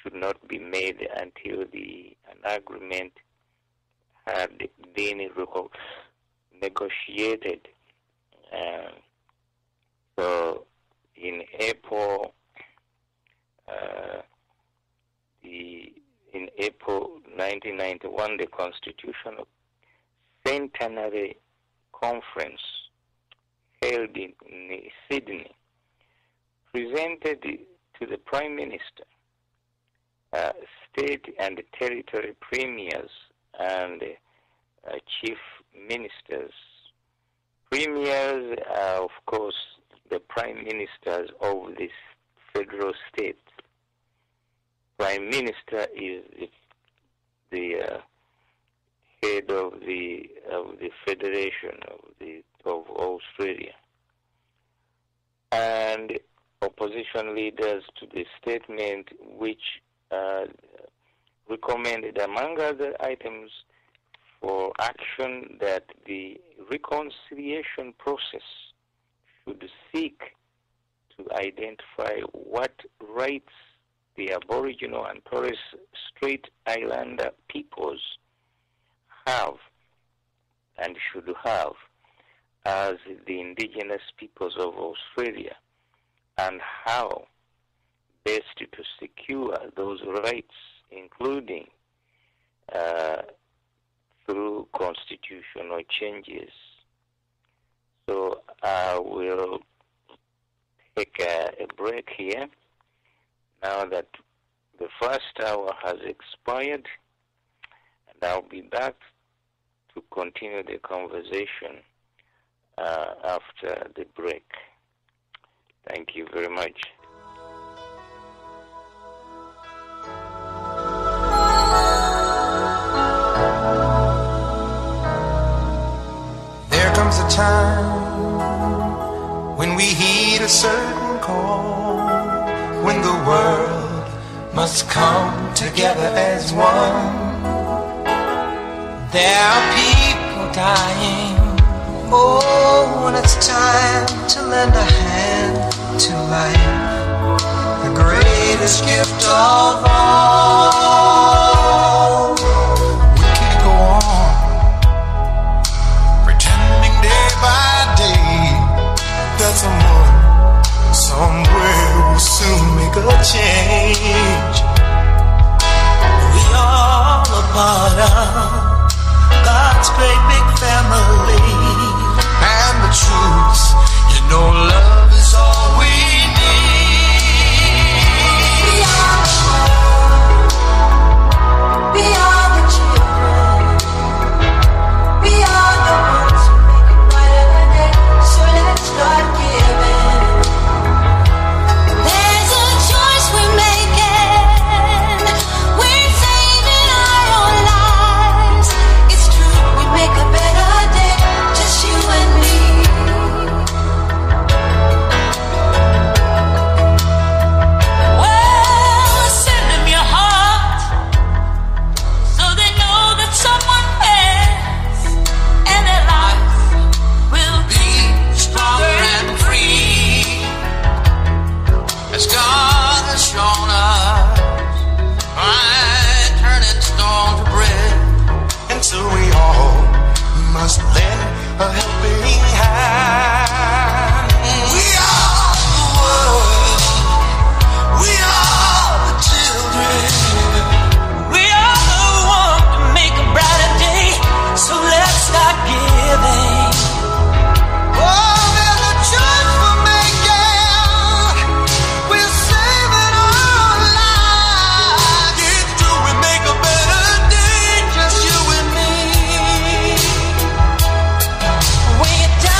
should not be made until an agreement had been negotiated. So in April 1991, the Constitutional Centenary Conference held in Sydney presented to the Prime Minister, state and territory premiers, and chief ministers. Premiers are, of course, the prime ministers of the federal states. Prime Minister is the head of the Federation of Australia, and opposition leaders to the statement, which recommended, among other items, for action that the reconciliation process should seek to identify what rights the Aboriginal and Torres Strait Islander peoples have and should have as the indigenous peoples of Australia, and how best to secure those rights, including through constitutional changes. So I will take a break here now that the first hour has expired, and I'll be back to continue the conversation after the break. Thank you very much. There comes a time when we heed a certain call, when the world must come together as one. There are people dying. Oh, when it's time to lend a hand to life, the greatest greatest gift of all. We can't go on pretending day by day that someone somewhere will soon make a change. We all a part of God's great big family. And the truth, you know, love is all we need. We are the world. We are the children. We are the ones who make it brighter day. So let's start giving. There's a choice we're making. We're saving our own lives. It's true, we make a better day, just you and me. Well, send them your heart so they know that someone cares, and their life will be stronger and free, as God has shown us by turning stone to bread. And so we all must lend a helping hand. We are the world. We are the children. We are the one to make a brighter day. So let's start giving. Oh, there's a choice we're making. We're saving our lives. It's true, we make a better day, just you and me. When you're down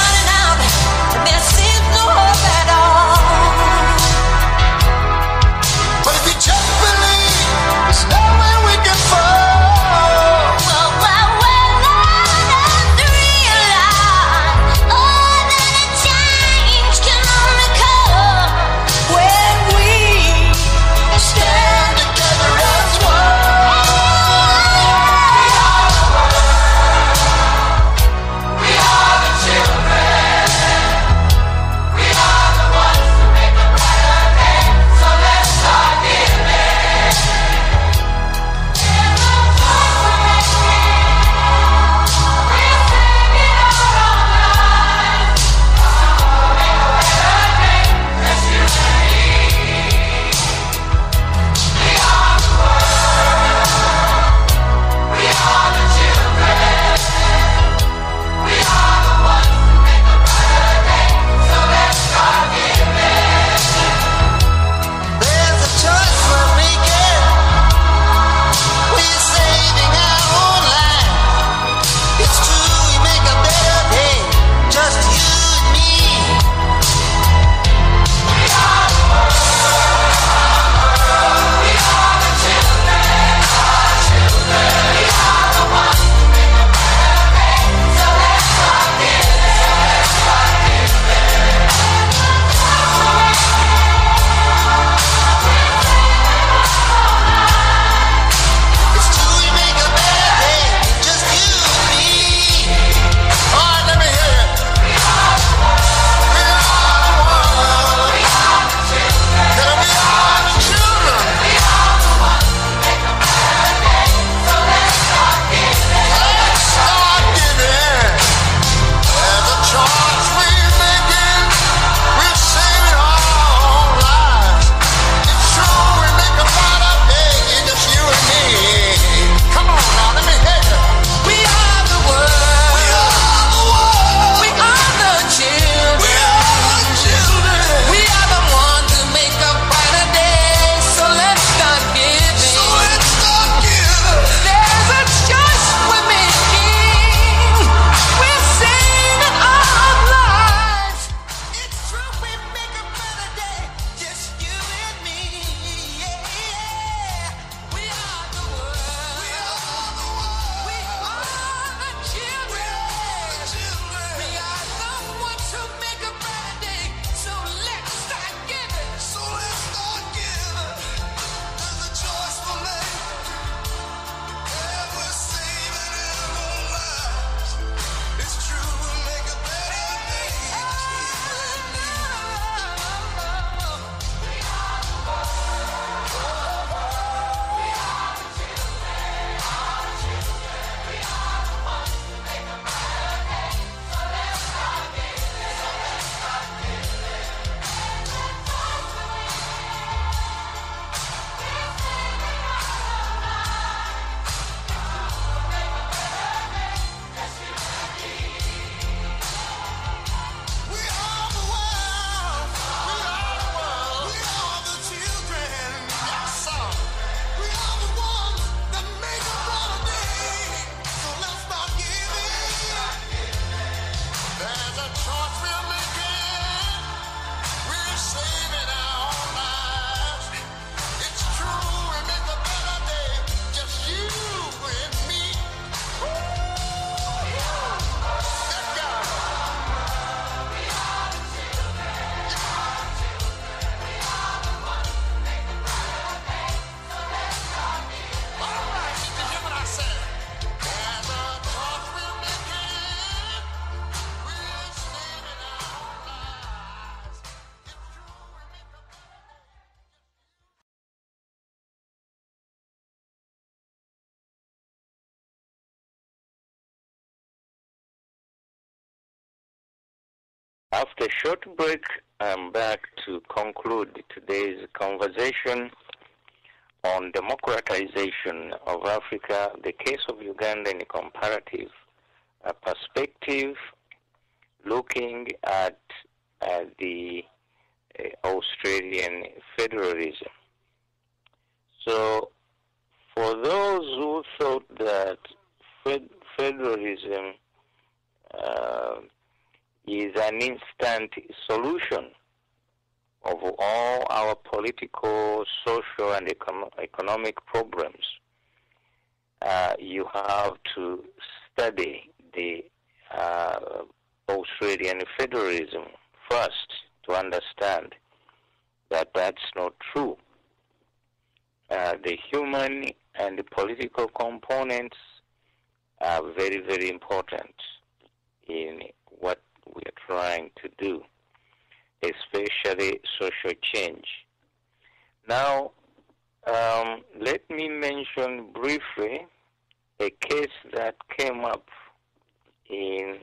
After a short break, I'm back to conclude today's conversation on democratization of Africa, the case of Uganda in a comparative perspective, looking at the Australian federalism. So, for those who thought that federalism is an instant solution of all our political, social, and economic problems, you have to study the Australian federalism first to understand that that's not true. The human and the political components are very, very important in what we are trying to do, especially social change. Now, let me mention briefly a case that came up in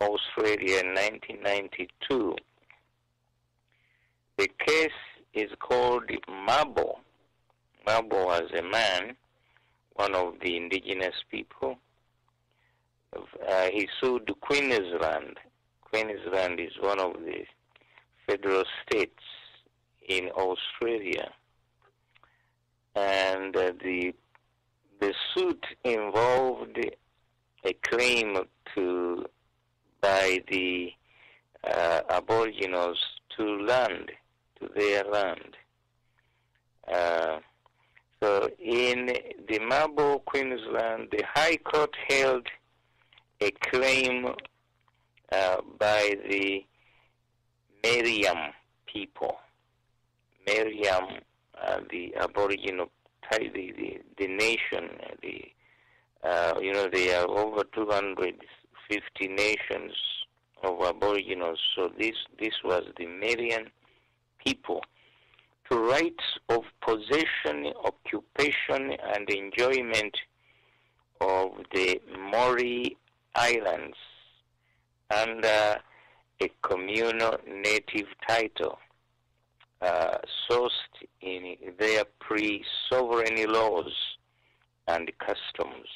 Australia in 1992. The case is called Mabo. Mabo was a man, one of the indigenous people. He sued Queensland. Queensland is one of the federal states in Australia. And the suit involved a claim by the Aboriginals to their land. So in the Mabo, Queensland, the High Court held a claim by the Meriam people. Meriam, the Aboriginal, the nation, there are over 250 nations of Aboriginals. So this was the Meriam people. To rights of possession, occupation, and enjoyment of the Maori Islands under a communal native title sourced in their pre-sovereign laws and customs.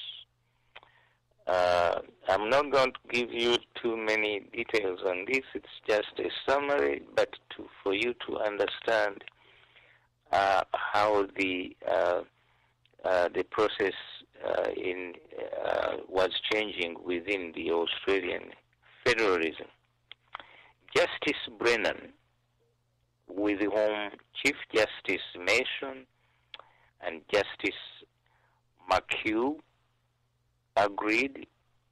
I'm not going to give you too many details on this. It's just a summary, but for you to understand how the process was changing within the Australian federalism. Justice Brennan, with whom Chief Justice Mason and Justice McHugh agreed,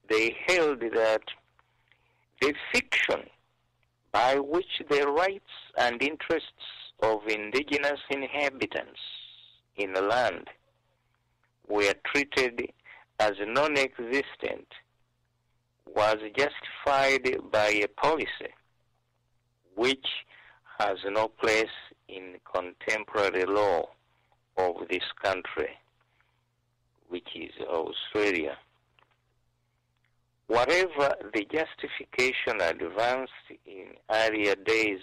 they held that the fiction by which the rights and interests of indigenous inhabitants in the land were treated as non-existent was justified by a policy which has no place in contemporary law of this country, which is Australia. Whatever the justification advanced in earlier days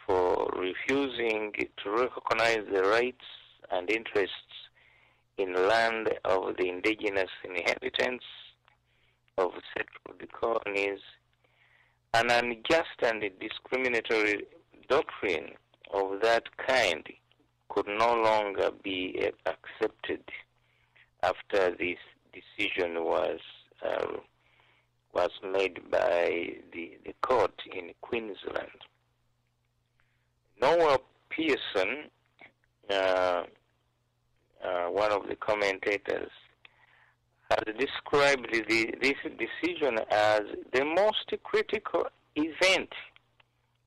for refusing to recognize the rights and interests in land of the indigenous inhabitants of settled colonies, an unjust and discriminatory doctrine of that kind could no longer be accepted after this decision was made by the court in Queensland. Noel Pearson, one of the commentators, has described this decision as the most critical event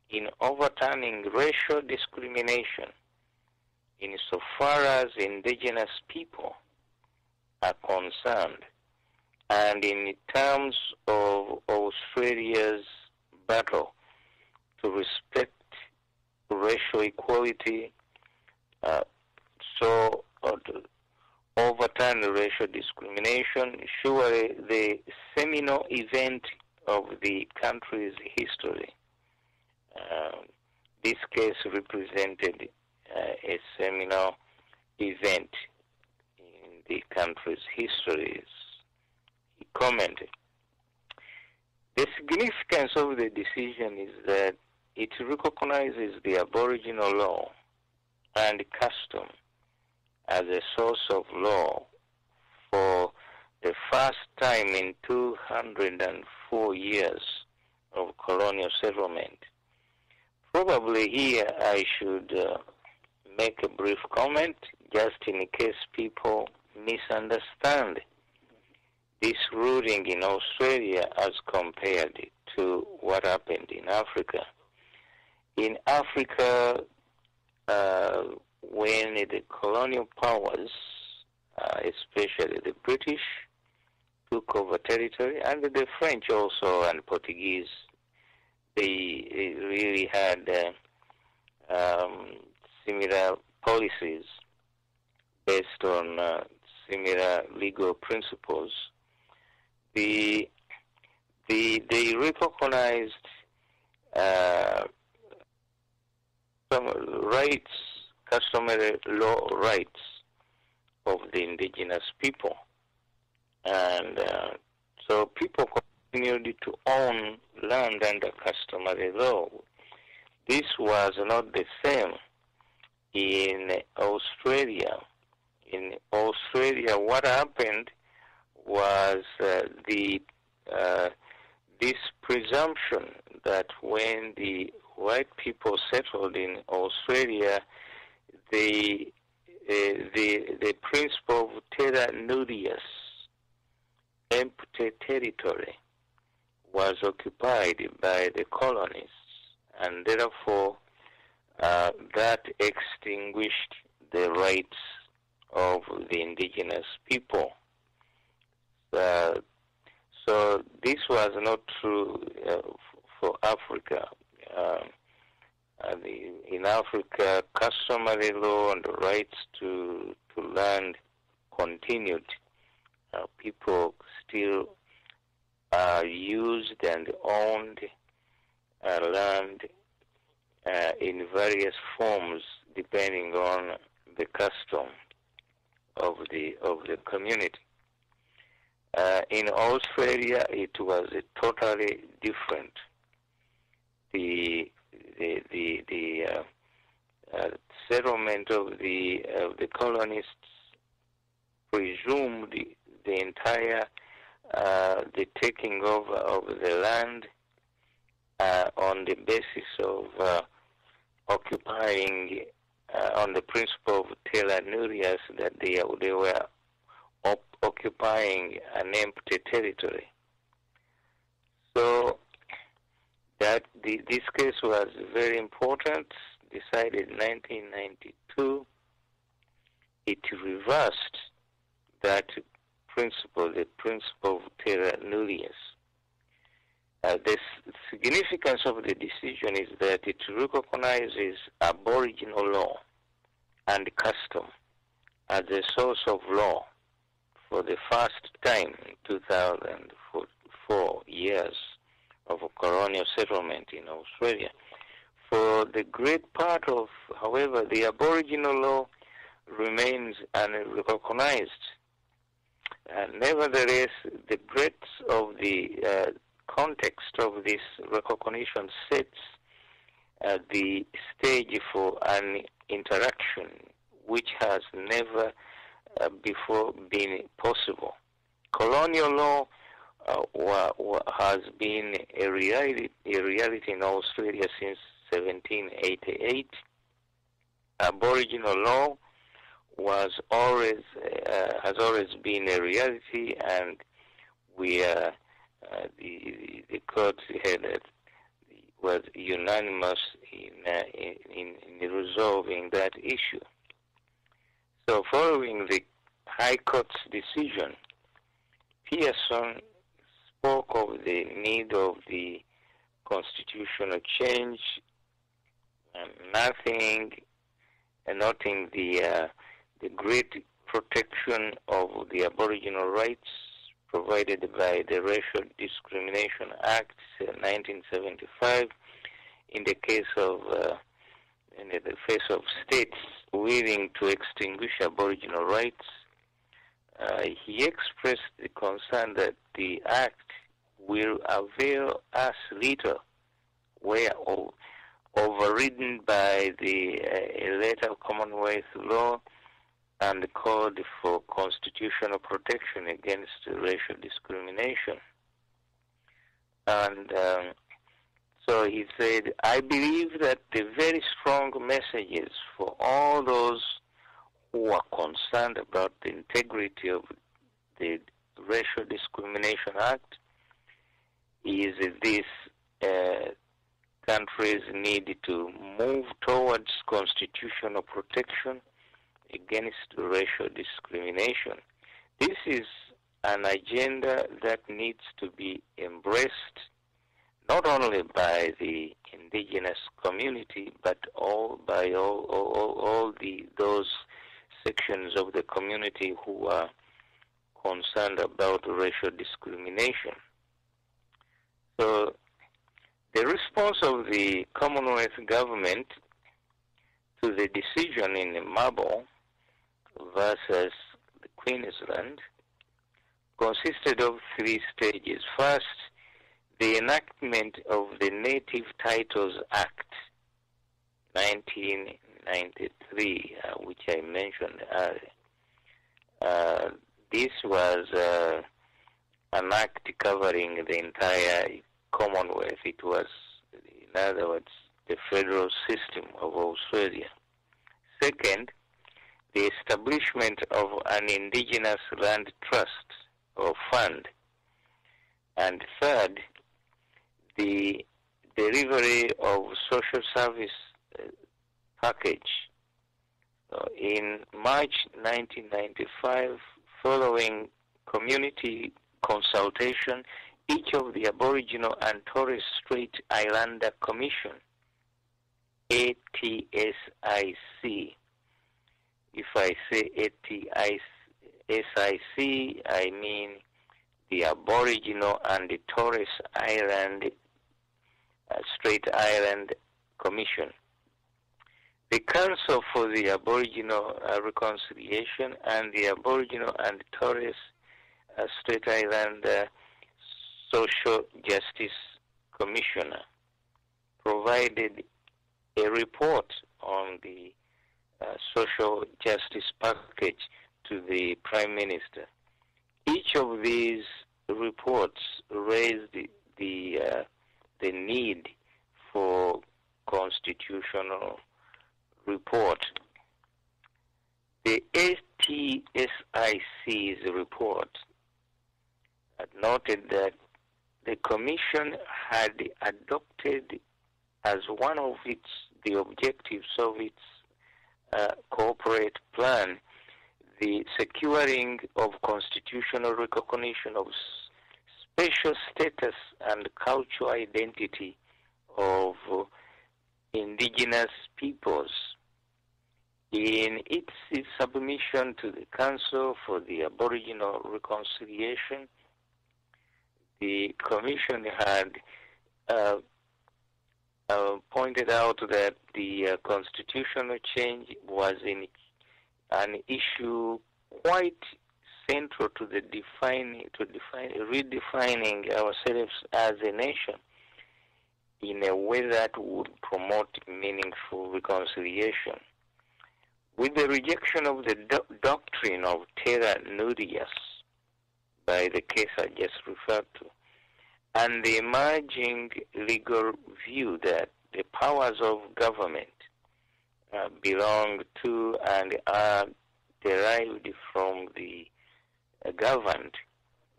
in overturning racial discrimination insofar as indigenous people are concerned, and in terms of Australia's battle to respect racial equality, to overturn racial discrimination. Surely the seminal event of the country's history. This case represented a seminal event in the country's history, he commented. The significance of the decision is that it recognizes the Aboriginal law and custom as a source of law for the first time in 204 years of colonial settlement. Probably here I should make a brief comment just in case people misunderstand this ruling in Australia as compared to what happened in Africa. In Africa, when the colonial powers, especially the British, took over territory, and the French also and Portuguese, they really had similar policies based on similar legal principles. They recognized some rights, customary law rights of the indigenous people. And so people continued to own land under customary law. This was not the same in Australia. In Australia, what happened was this presumption that when the white people settled in Australia, the principle of terra nullius, empty territory, was occupied by the colonists, and therefore that extinguished the rights of the indigenous people. So this was not true for Africa. In Africa, customary law and the rights to land continued. People still used and owned land in various forms depending on the custom of the community. In Australia, it was totally different. The settlement of the colonists presumed the entire the taking over of the land on the basis of occupying on the principle of terra nullius, that they were occupying an empty territory. So that this case was very important, decided in 1992. It reversed that principle, the principle of terra nullius. The significance of the decision is that it recognizes Aboriginal law and custom as a source of law for the first time in 2004 years of colonial settlement in Australia. For the great part of, however, the Aboriginal law remains unrecognized. Nevertheless, the breadth of the context of this recognition sets the stage for an interaction which has never before been possible. Colonial law has been a reality in Australia since 1788. Aboriginal law has always been a reality, and the court was unanimous in resolving that issue. So, following the High Court's decision, Pearson spoke of the need of the constitutional change, and noting the great protection of the Aboriginal rights provided by the Racial Discrimination Act 1975 in the case of in the face of states willing to extinguish Aboriginal rights. He expressed the concern that the act will avail us little where overridden by the later Commonwealth law and called for constitutional protection against racial discrimination. And so he said, I believe that the very strong messages for all those who are concerned about the integrity of the Racial Discrimination Act is this countries need to move towards constitutional protection against racial discrimination. This is an agenda that needs to be embraced not only by the indigenous community, but by all those sections of the community who are concerned about racial discrimination. So the response of the Commonwealth government to the decision in Mabo versus the Queensland consisted of 3 stages. First, the enactment of the Native Titles Act 1993, which I mentioned earlier. This was an act covering the entire Commonwealth. It was, in other words, the federal system of Australia. Second, the establishment of an Indigenous Land Trust or fund. And third, the delivery of social service package. In March 1995, following community consultation, each of the Aboriginal and Torres Strait Islander Commission, ATSIC, if I say ATSIC, I mean the Aboriginal and the Torres Strait Island Commission. The Council for the Aboriginal Reconciliation and the Aboriginal and Torres Strait Islander Social Justice Commissioner provided a report on the social justice package to the Prime Minister. Each of these reports raised the need for constitutional report. The ATSIC's report noted that the Commission had adopted as one of the objectives of its corporate plan the securing of constitutional recognition of special status and cultural identity of indigenous peoples. In its submission to the Council for the Aboriginal Reconciliation, the Commission had pointed out that the constitutional change was an issue quite central to redefining ourselves as a nation in a way that would promote meaningful reconciliation. With the rejection of the doctrine of terra nullius by the case I just referred to, and the emerging legal view that the powers of government belong to and are derived from the governed,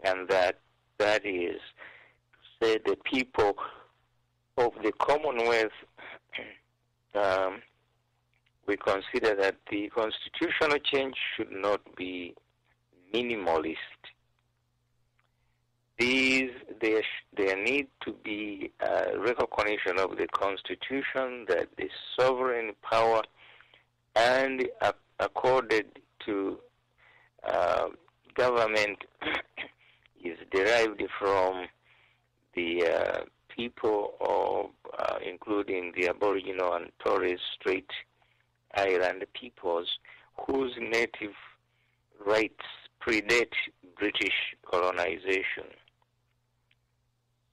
and that is to say the people of the Commonwealth, we consider that the constitutional change should not be minimalist. There need to be recognition of the Constitution that the sovereign power and accorded to government is derived from the people of, including the Aboriginal and Torres Strait Island peoples, whose native rights predate British colonization.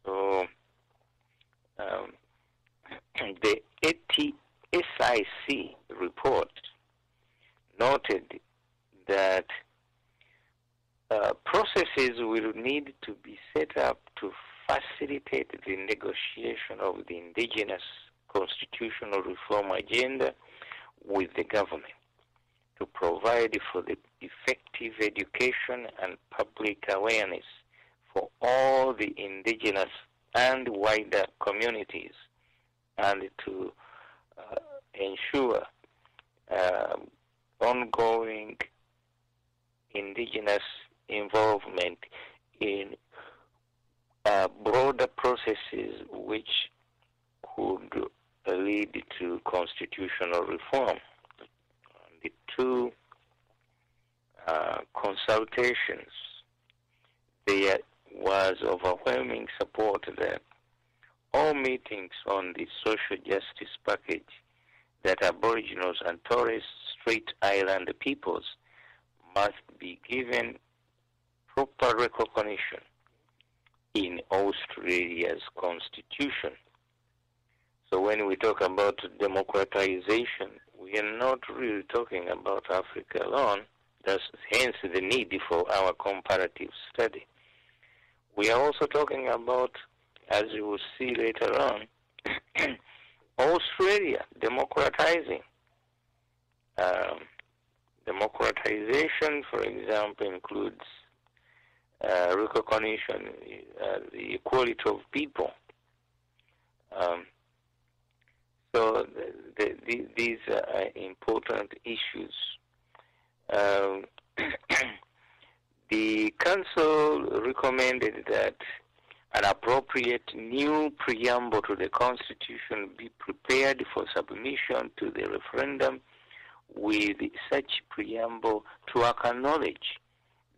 So the SIC report noted that processes will need to be set up to facilitate the negotiation of the indigenous constitutional reform agenda with the government, to provide for the effective education and public awareness for all the indigenous and wider communities, and to ensure ongoing indigenous involvement in broader processes which could lead to constitutional reform. The two consultations, there was overwhelming support that all meetings on the social justice package that Aboriginals and Torres Strait Island peoples must be given proper recognition in Australia's constitution. So when we talk about democratization, we are not really talking about Africa alone. That's hence the need for our comparative study. We are also talking about, as you will see later on, Australia democratizing. Democratization, for example, includes recognition, the equality of people. So these are important issues. The Council recommended that an appropriate new preamble to the Constitution be prepared for submission to the referendum, with such preamble to acknowledge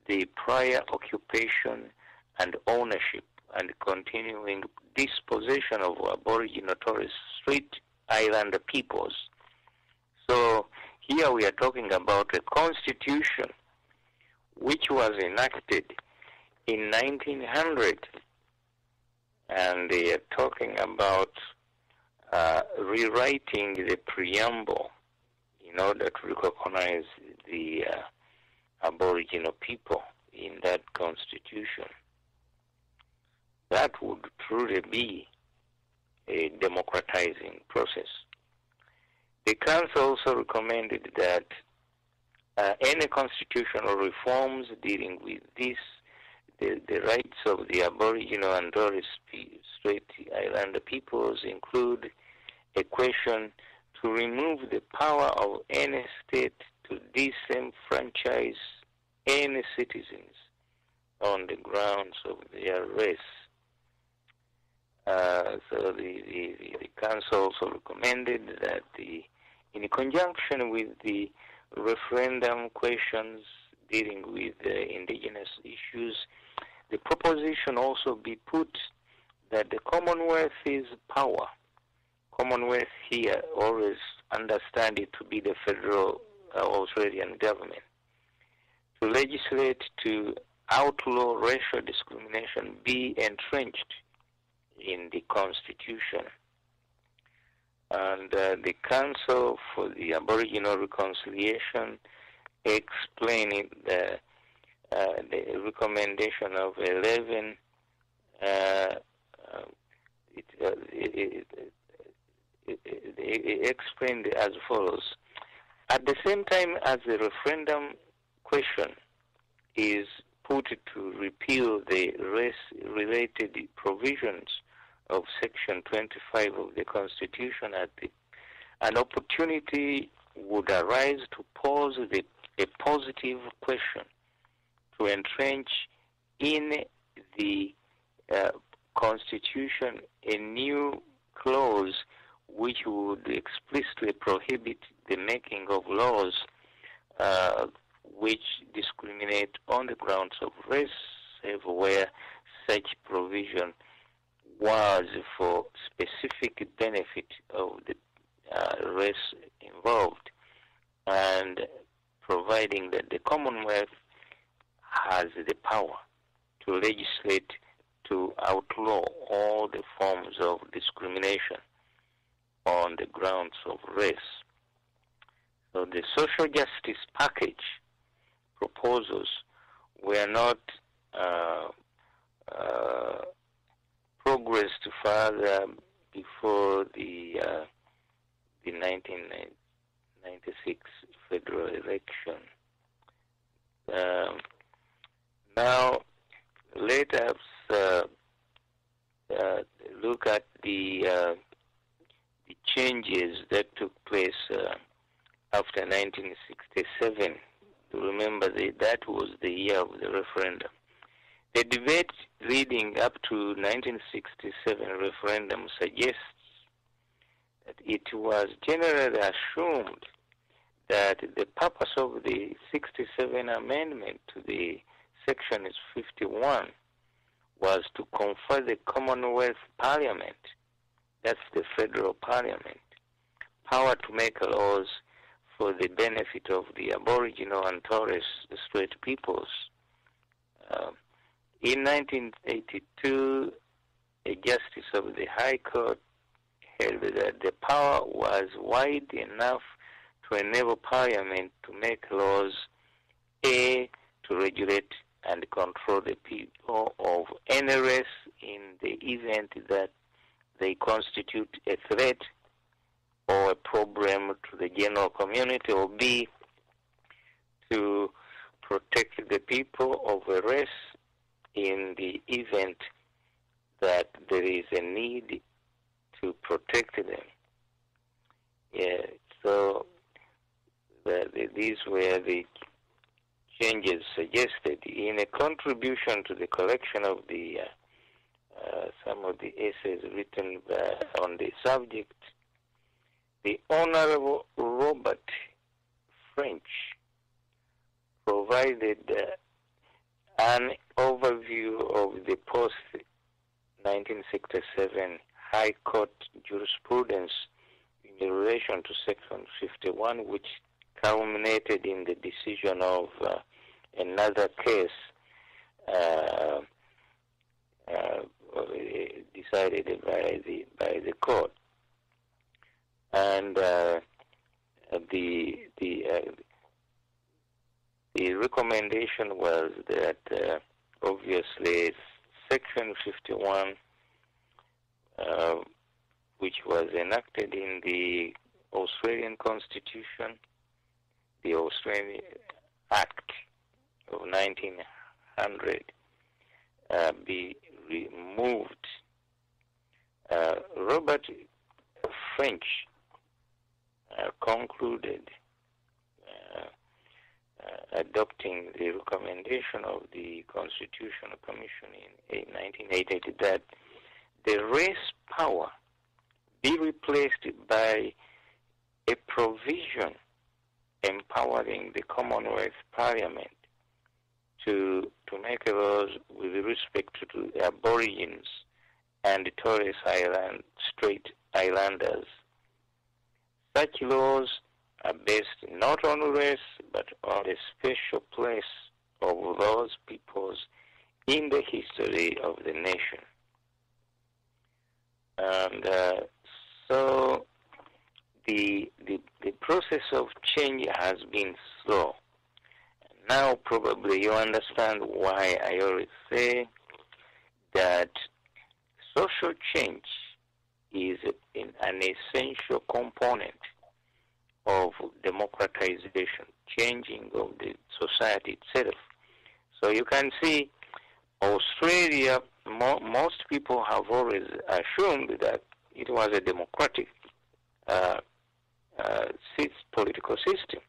the prior occupation and ownership and continuing dispossession of Aboriginal Torres Strait Islander peoples. So here we are talking about a constitution which was enacted in 1900, and they are talking about rewriting the preamble in order to recognize the Aboriginal people in that constitution. That would truly be a democratizing process. The Council also recommended that any constitutional reforms dealing with this, the rights of the Aboriginal and Torres Strait Islander peoples, include a question to remove the power of any state to disenfranchise any citizens on the grounds of their race. So the Council also recommended that in conjunction with the referendum questions dealing with indigenous issues, the proposition also be put that the Commonwealth is power. Commonwealth here always understand it to be the federal Australian government. To legislate to outlaw racial discrimination be entrenched in the Constitution. And the Council for the Aboriginal Reconciliation explaining the recommendation of 11 it explained as follows. At the same time as the referendum question is put to repeal the race-related provisions of Section 25 of the Constitution, an opportunity would arise to pose a positive question to entrench in the Constitution a new clause which would explicitly prohibit the making of laws which discriminate on the grounds of race, itself where such provision was for specific benefit of the race involved, and providing that the Commonwealth has the power to legislate to outlaw all the forms of discrimination on the grounds of race. So the social justice package proposals were not progressed further before the 1996 federal election. Now, let us look at the changes that took place after 1967. Remember that was the year of the referendum. The debate leading up to 1967 referendum suggests that it was generally assumed that the purpose of the 67 amendment to the Section 51 was to confer the Commonwealth Parliament, that's the federal parliament, power to make laws for the benefit of the Aboriginal and Torres Strait peoples. In 1982, a justice of the High Court held that the power was wide enough to enable Parliament to make laws, A, to regulate and control the people of any race in the event that they constitute a threat or a problem to the general community, or B, to protect the people of a race in the event that there is a need to protect them. Yeah, so these were the changes suggested. In a contribution to the collection of the some of the essays written on the subject, the Honorable Robert French provided an overview of the post-1967 High Court jurisprudence in relation to Section 51, which culminated in the decision of another case decided by the court, and the recommendation was that obviously Section 51, which was enacted in the Australian Constitution, the Australian Act of 1900, be removed. Robert French concluded, adopting the recommendation of the Constitutional Commission in 1988, that the race power be replaced by a provision empowering the Commonwealth Parliament to make laws with respect to the Aborigines and the Torres Strait Islanders. Such laws are based not on race, but on the special place of those peoples in the history of the nation. And so the process of change has been slow. Now probably you understand why I always say that social change is an essential component of democratization, changing of the society itself. So you can see Australia, most people have always assumed that it was a democratic political system.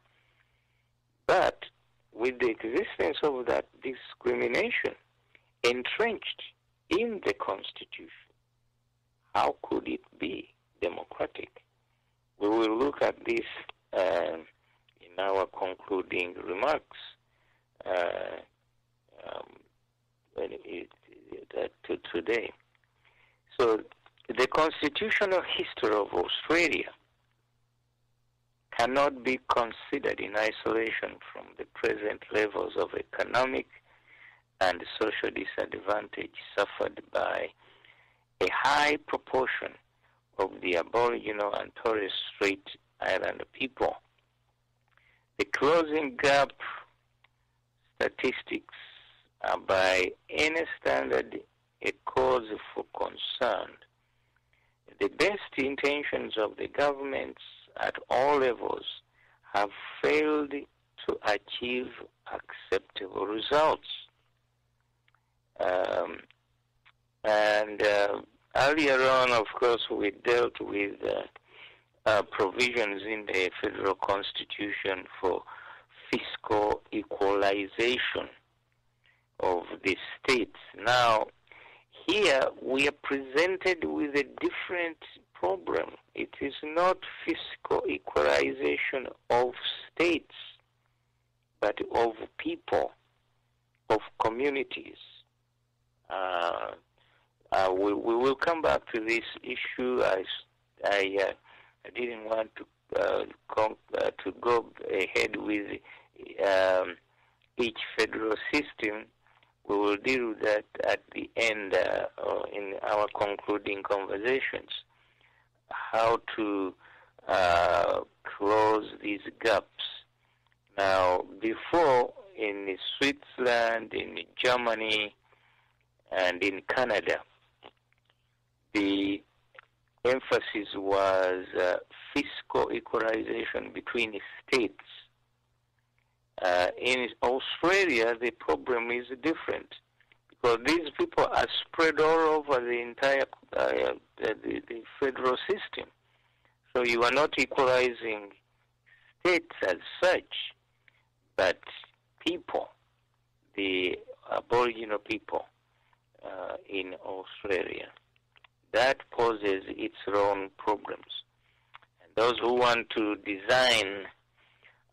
But with the existence of that discrimination entrenched in the Constitution, how could it be democratic? We will look at this in our concluding remarks to today. So the constitutional history of Australia cannot be considered in isolation from the present levels of economic and social disadvantage suffered by a high proportion of the Aboriginal and Torres Strait Islander people. The closing gap statistics are by any standard a cause for concern. The best intentions of the governments at all levels have failed to achieve acceptable results. Earlier on, of course, we dealt with provisions in the federal constitution for fiscal equalization of the states. Now, here we are presented with a different problem. It is not fiscal equalization of states, but of people, of communities. We will come back to this issue. I didn't want to go ahead with each federal system. We will deal with that at the end in our concluding conversations, how to close these gaps. Now, before, in Switzerland, in Germany, and in Canada, the emphasis was fiscal equalization between states. In Australia, the problem is different because these people are spread all over the entire the federal system. So you are not equalizing states as such, but people, the Aboriginal people in Australia. That poses its own problems. And those who want to design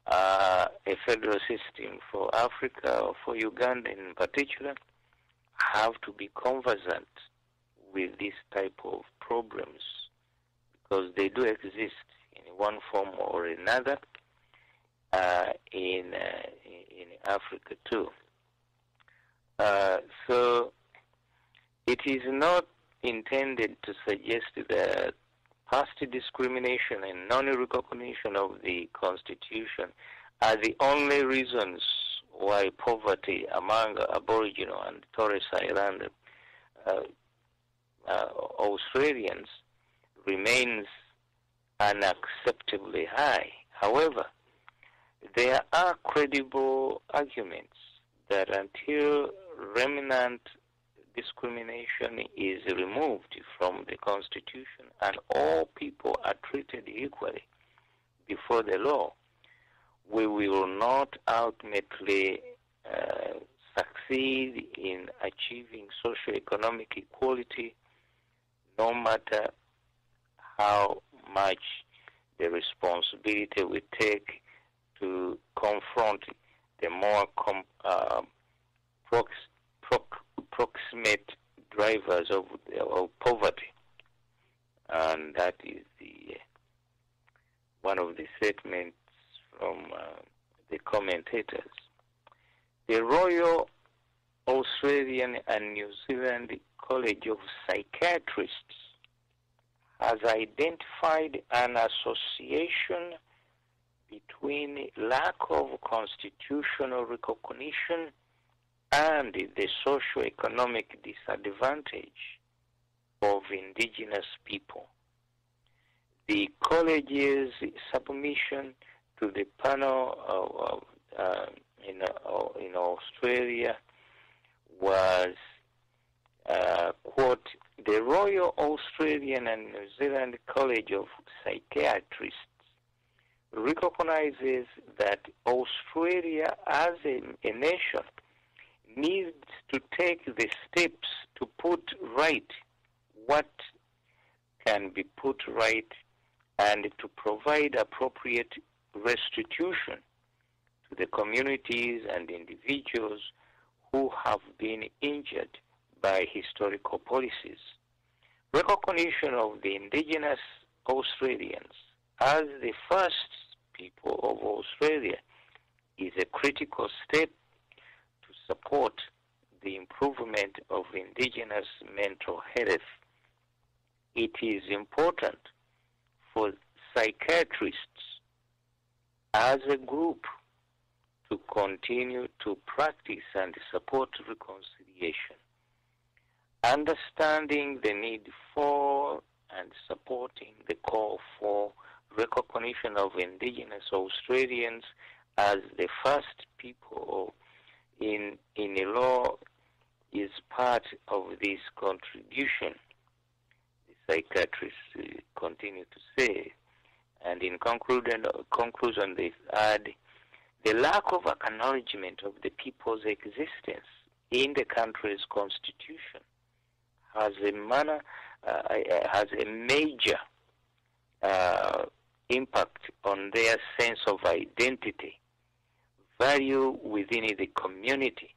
a federal system for Africa or for Uganda in particular have to be conversant with this type of problems because they do exist in one form or another in Africa too. So it is not intended to suggest that past discrimination and non-recognition of the Constitution are the only reasons why poverty among Aboriginal and Torres Island Australians remains unacceptably high. However, there are credible arguments that until remnant discrimination is removed from the Constitution and all people are treated equally before the law, we will not ultimately succeed in achieving socio-economic equality, no matter how much the responsibility we take to confront the more proximate drivers of poverty. And that is one of the statements from the commentators. The Royal Australian and New Zealand College of Psychiatrists has identified an association between lack of constitutional recognition and the socio-economic disadvantage of indigenous people. The college's submission to the panel in Australia was, quote, the Royal Australian and New Zealand College of Psychiatrists recognizes that Australia as a nation needs to take the steps to put right what can be put right and to provide appropriate restitution to the communities and individuals who have been injured by historical policies. Recognition of the indigenous Australians as the first people of Australia is a critical step to support the improvement of indigenous mental health. It is important for psychiatrists as a group to continue to practice and support reconciliation, understanding the need for and supporting the call for recognition of indigenous Australians as the first people in a law is part of this contribution, the psychiatrists continue to say. And in conclusion, they add, the lack of acknowledgement of the people's existence in the country's constitution has a major impact on their sense of identity, value within the community,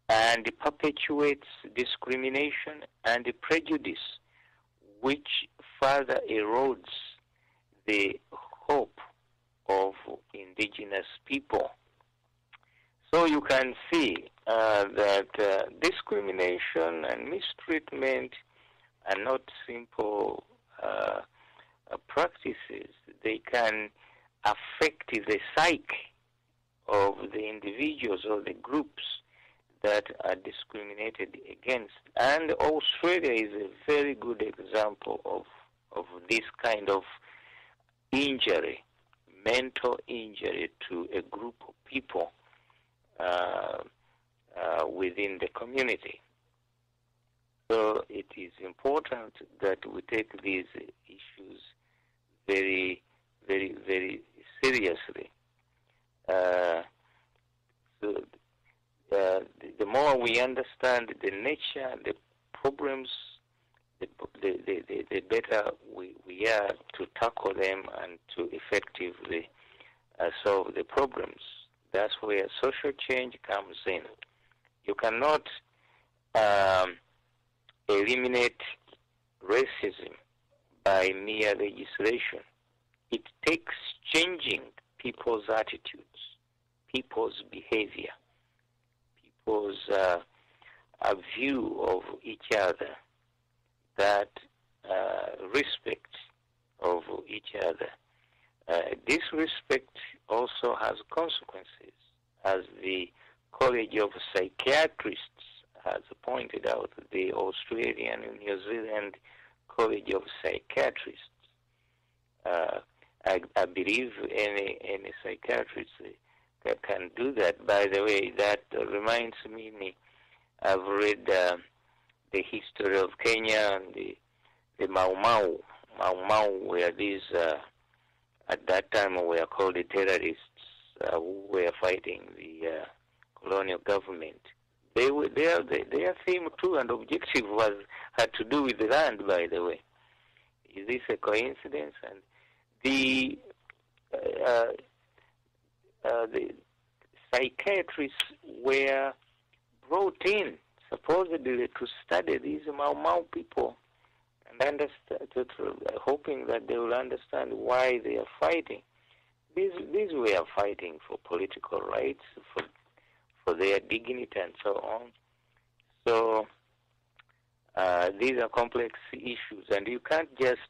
and perpetuates discrimination and prejudice, which further erodes the hope of indigenous people. So you can see that discrimination and mistreatment are not simple practices. They can affect the psyche of the individuals or the groups that are discriminated against. And Australia is a very good example of this kind of injury, mental injury to a group of people within the community. So it is important that we take these issues very, very, very seriously. The more we understand the nature, the problems, the better we are to tackle them and to effectively solve the problems. That's where social change comes in. You cannot eliminate racism by mere legislation. It takes changing people's attitudes, people's behavior, people's view of each other, that respect of each other. This respect also has consequences, as the College of Psychiatrists has pointed out, the Australian and New Zealand College of Psychiatrists. I believe any psychiatrist can do that. By the way, that reminds me, I've read the history of Kenya and the Mau Mau were these, at that time were called the terrorists who were fighting the colonial government. Their theme too and objective had to do with the land, by the way. Is this a coincidence? And the psychiatrists were brought in supposedly to study these Mau Mau people and hoping that they will understand why they are fighting. These were fighting for political rights, for their dignity and so on. So these are complex issues, and you can't just,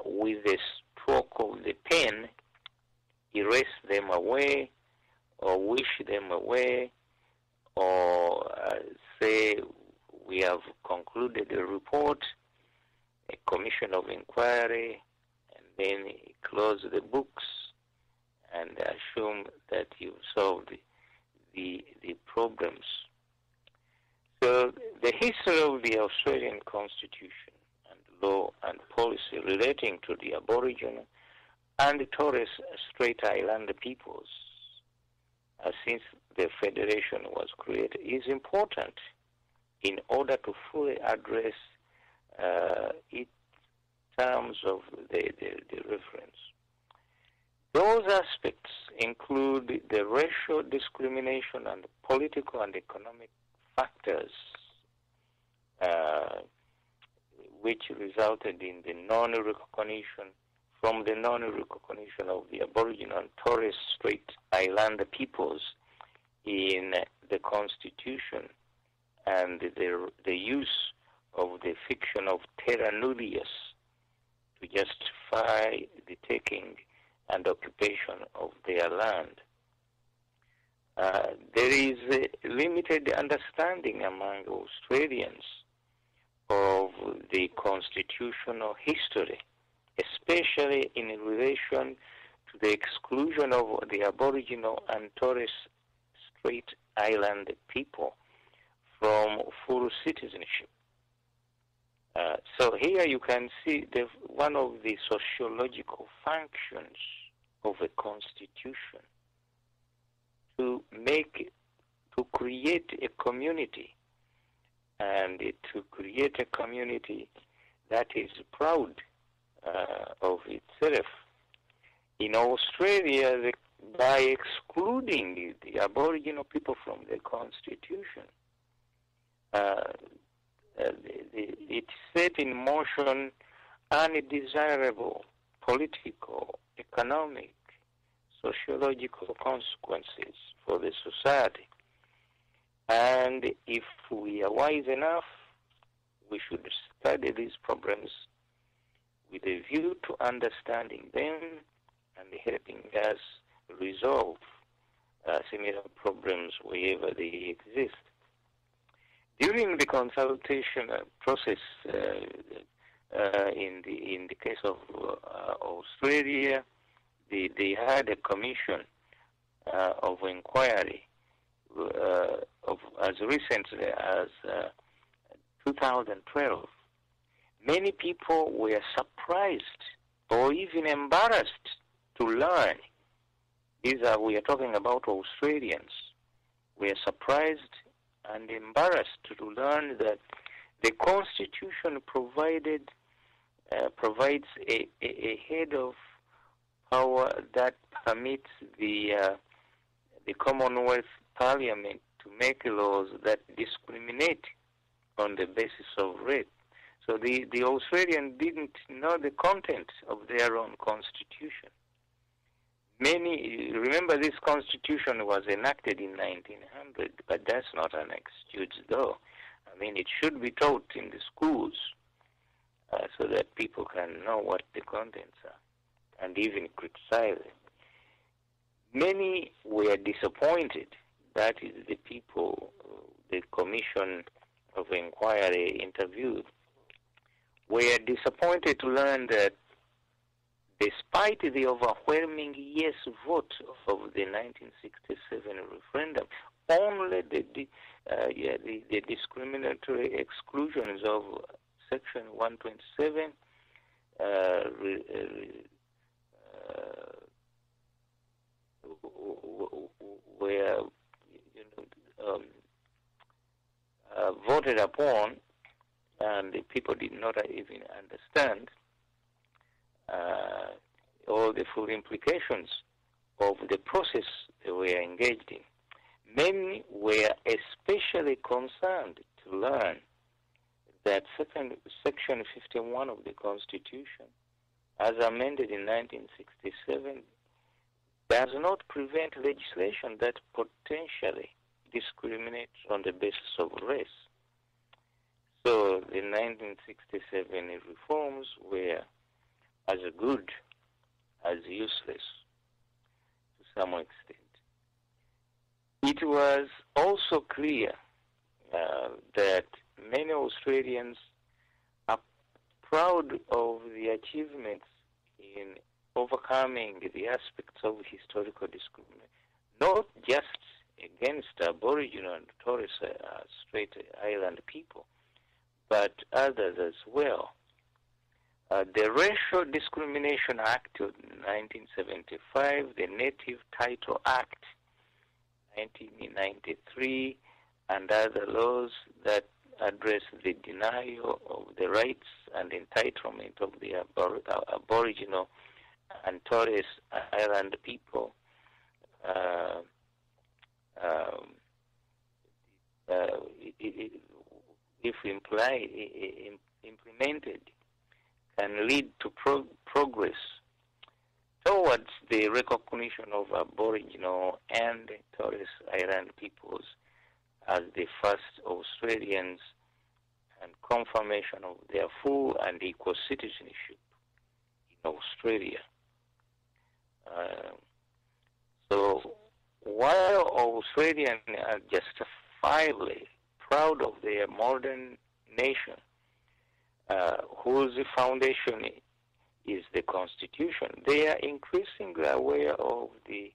with the stroke of the pen, erase them away or wish them away or say we have concluded a report, a commission of inquiry, and then close the books and assume that you've solved the problems. So the history of the Australian Constitution and law and policy relating to the Aboriginal and Torres Strait Islander peoples since the Federation was created is important in order to fully address in terms of the reference. Those aspects include the racial discrimination and the political and economic factors which resulted in the non-recognition of the Aboriginal and Torres Strait Islander peoples in the Constitution, and the use of the fiction of terra nullius to justify the taking and occupation of their land. There is a limited understanding among Australians of the constitutional history, especially in relation to the exclusion of the Aboriginal and Torres Strait Islander people from full citizenship. So here you can see one of the sociological functions of a constitution to create a community, and to create a community that is proud of itself. In Australia, by excluding the Aboriginal people from the constitution, it set in motion undesirable political, economic, sociological consequences for the society. And if we are wise enough, we should study these problems with a view to understanding them and helping us resolve similar problems wherever they exist. During the consultation process in the case of Australia, they had a commission of inquiry of as recently as 2012. Many people were surprised or even embarrassed to learn. We are talking about Australians. Were surprised and embarrassed to learn that the Constitution provides a head of power that permits the Commonwealth Parliament to make laws that discriminate on the basis of race. So the Australians didn't know the content of their own constitution. Remember, this constitution was enacted in 1900, but that's not an excuse, though. I mean, it should be taught in the schools so that people can know what the contents are and even criticize it. Many were disappointed. That is, the people the Commission of Inquiry interviewed were disappointed to learn that despite the overwhelming yes vote of the 1967 referendum, only the discriminatory exclusions of Section 127 were voted upon, and the people did not even understand all the full implications of the process they were engaged in. Many were especially concerned to learn that Section 51 of the Constitution, as amended in 1967, does not prevent legislation that potentially discriminates on the basis of race. So the 1967 reforms were as good as useless to some extent. It was also clear that many Australians are proud of the achievements in overcoming the aspects of historical discrimination, not just against Aboriginal and Torres Strait Island people, but others as well. The Racial Discrimination Act of 1975, the Native Title Act 1993, and other laws that address the denial of the rights and entitlement of the Aboriginal and Torres Island people if implemented, can lead to progress towards the recognition of Aboriginal and Torres Island peoples as the first Australians and confirmation of their full and equal citizenship in Australia. So while Australians are justifiably proud of their modern nation, whose foundation is the Constitution, they are increasingly aware of the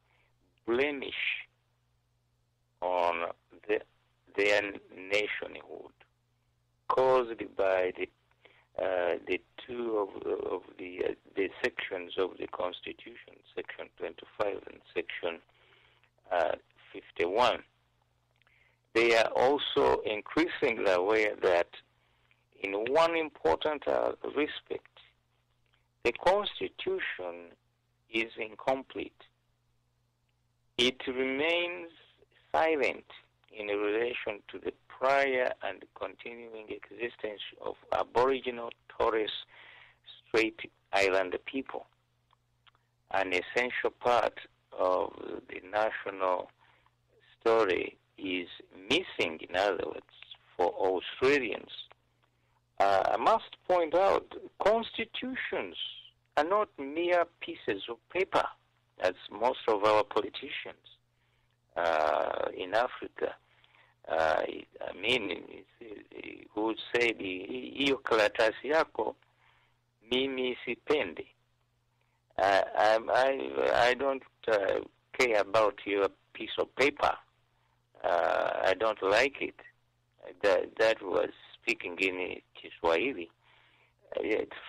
blemish on their nationhood caused by the two of the sections of the Constitution, Section 25 and Section 51. They are also increasingly aware that in one important respect, the Constitution is incomplete. It remains silent in relation to the prior and continuing existence of Aboriginal Torres Strait Islander people. An essential part of the national story is missing, in other words, for Australians. I must point out, constitutions are not mere pieces of paper, as most of our politicians in Africa. Who would say, hiyo karatasi yako mimi sipendi. I don't care about your piece of paper. I don't like it. That was speaking in Kiswahili.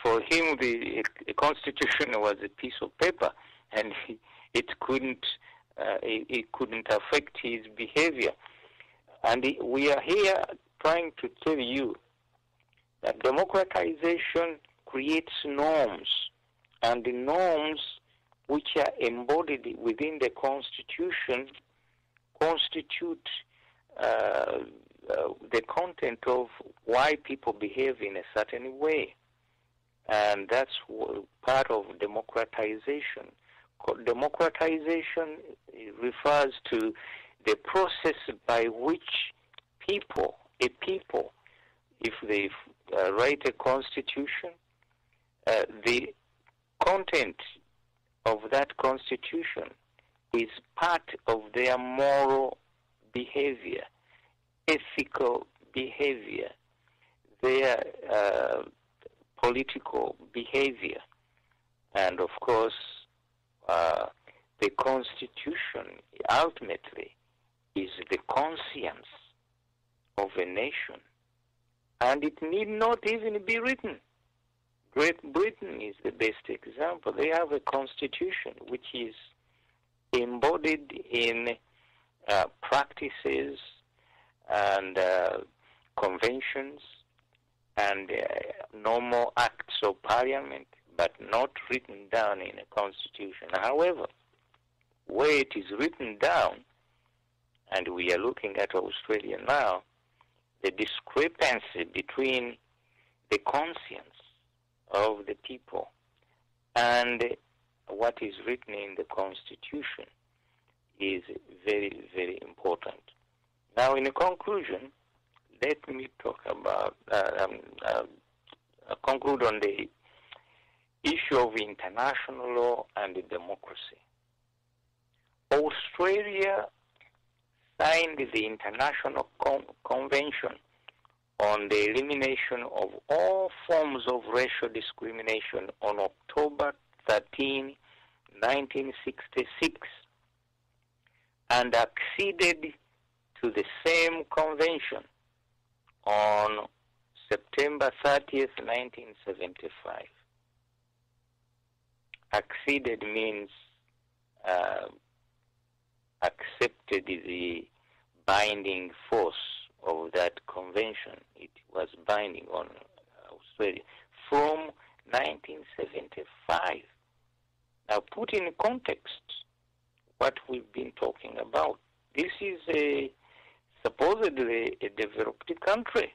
For him, the Constitution was a piece of paper, and it couldn't affect his behavior. And we are here trying to tell you that democratization creates norms, and the norms which are embodied within the Constitution constitute the content of why people behave in a certain way. And that's part of democratization. Democratization refers to the process by which a people, if they write a constitution, the content of that constitution is part of their moral behavior, ethical behavior, their political behavior. And of course, the Constitution ultimately is the conscience of a nation. And it need not even be written. Great Britain is the best example. They have a constitution which is embodied in practices and conventions and normal acts of parliament, but not written down in a constitution. However, where it is written down, and we are looking at Australia now, the discrepancy between the conscience of the people and what is written in the Constitution is very, very important. Now, in a conclusion, let me talk about, conclude on the issue of international law and democracy. Australia signed the International Convention on the elimination of all forms of racial discrimination on October 13, 1966, and acceded to the same convention on September 30th, 1975. Acceded means accepted the binding force of that convention. It was binding on Australia from 1975. Now, put in context what we've been talking about. This is supposedly a developed country.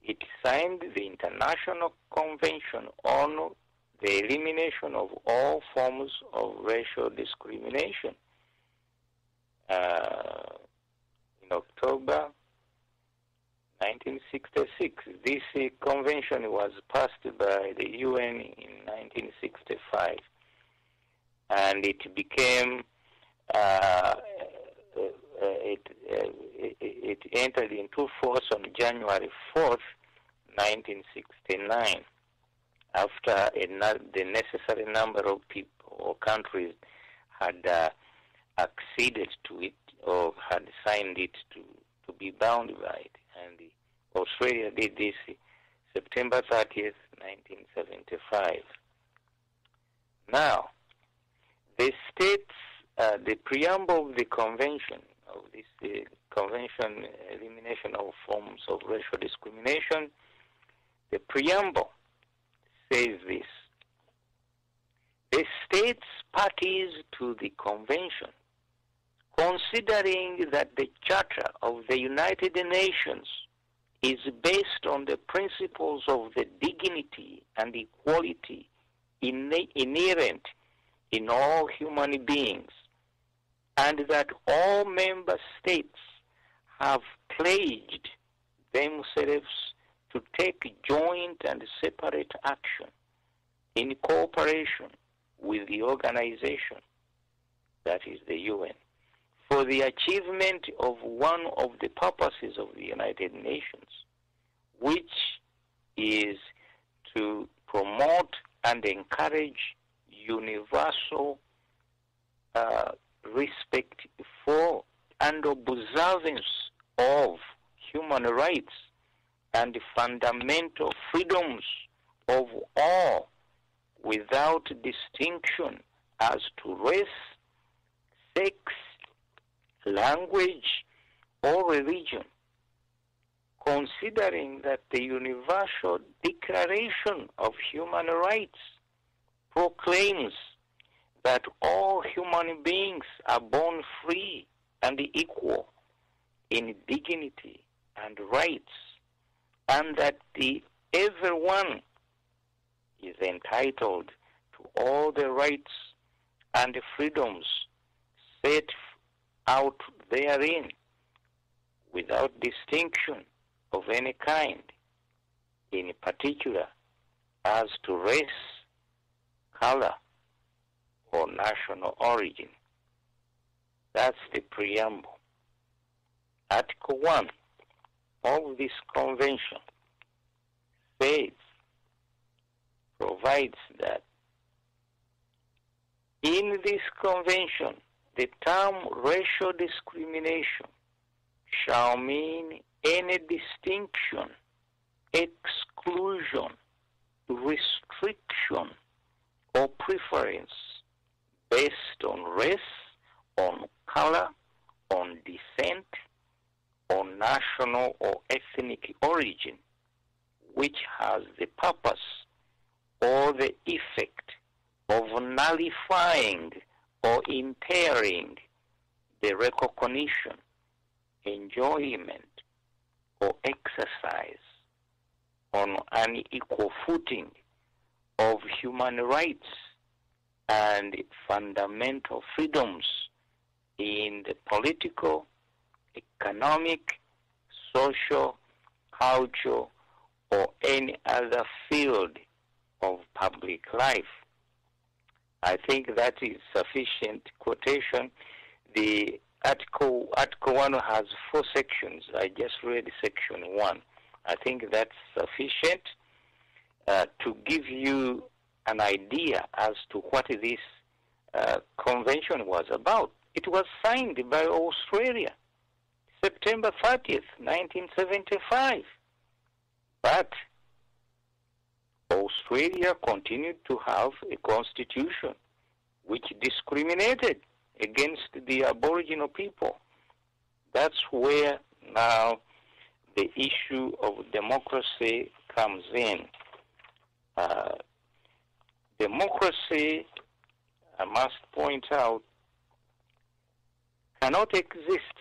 It signed the International Convention on the Elimination of All Forms of Racial Discrimination in October 1966. This convention was passed by the UN in 1965, and it became it entered into force on January 4th, 1969, after the necessary number of people or countries had acceded to it or had signed it to be bound by it. And Australia did this September 30th, 1975. Now, the states, the preamble of the convention, of this convention, elimination of forms of racial discrimination, the preamble says this: the states parties to the convention, considering that the Charter of the United Nations is based on the principles of the dignity and equality inherent in all human beings, and that all member states have pledged themselves to take joint and separate action in cooperation with the organization, that is the UN, for the achievement of one of the purposes of the United Nations, which is to promote and encourage universal respect for and observance of human rights and fundamental freedoms of all without distinction as to race, sex, language, or religion, considering that the Universal Declaration of Human Rights proclaims that all human beings are born free and equal in dignity and rights, and that everyone is entitled to all the rights and freedoms set out therein without distinction of any kind, in particular as to race, color, or national origin. That's the preamble. Article 1 of this convention provides that in this convention, the term racial discrimination shall mean any distinction, exclusion, restriction, or preference based on race, on color, on descent, on national or ethnic origin, which has the purpose or the effect of nullifying or impairing the recognition, enjoyment, or exercise on an equal footing of human rights and fundamental freedoms in the political, economic, social, cultural, or any other field of public life. I think that is sufficient quotation. The Article 1 has 4 sections. I just read section 1. I think that's sufficient to give you an idea as to what this convention was about. It was signed by Australia, September 30th, 1975. But Australia continued to have a constitution which discriminated against the Aboriginal people. That's where now the issue of democracy comes in. democracy, I must point out, cannot exist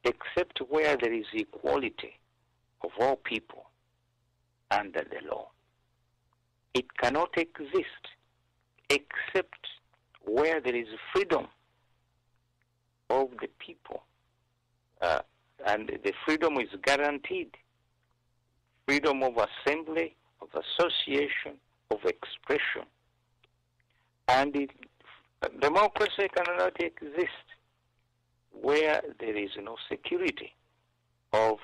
except where there is equality of all people under the law. It cannot exist except where there is freedom of the people, and the freedom is guaranteed. Freedom of assembly, of association, of expression. And democracy cannot exist where there is no security of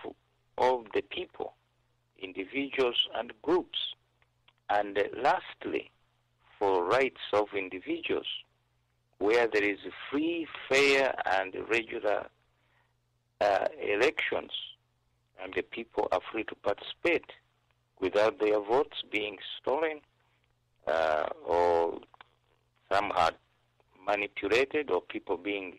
the people, individuals and groups. And lastly, for rights of individuals, where there is free, fair, and regular elections, and the people are free to participate without their votes being stolen or somehow manipulated, or people being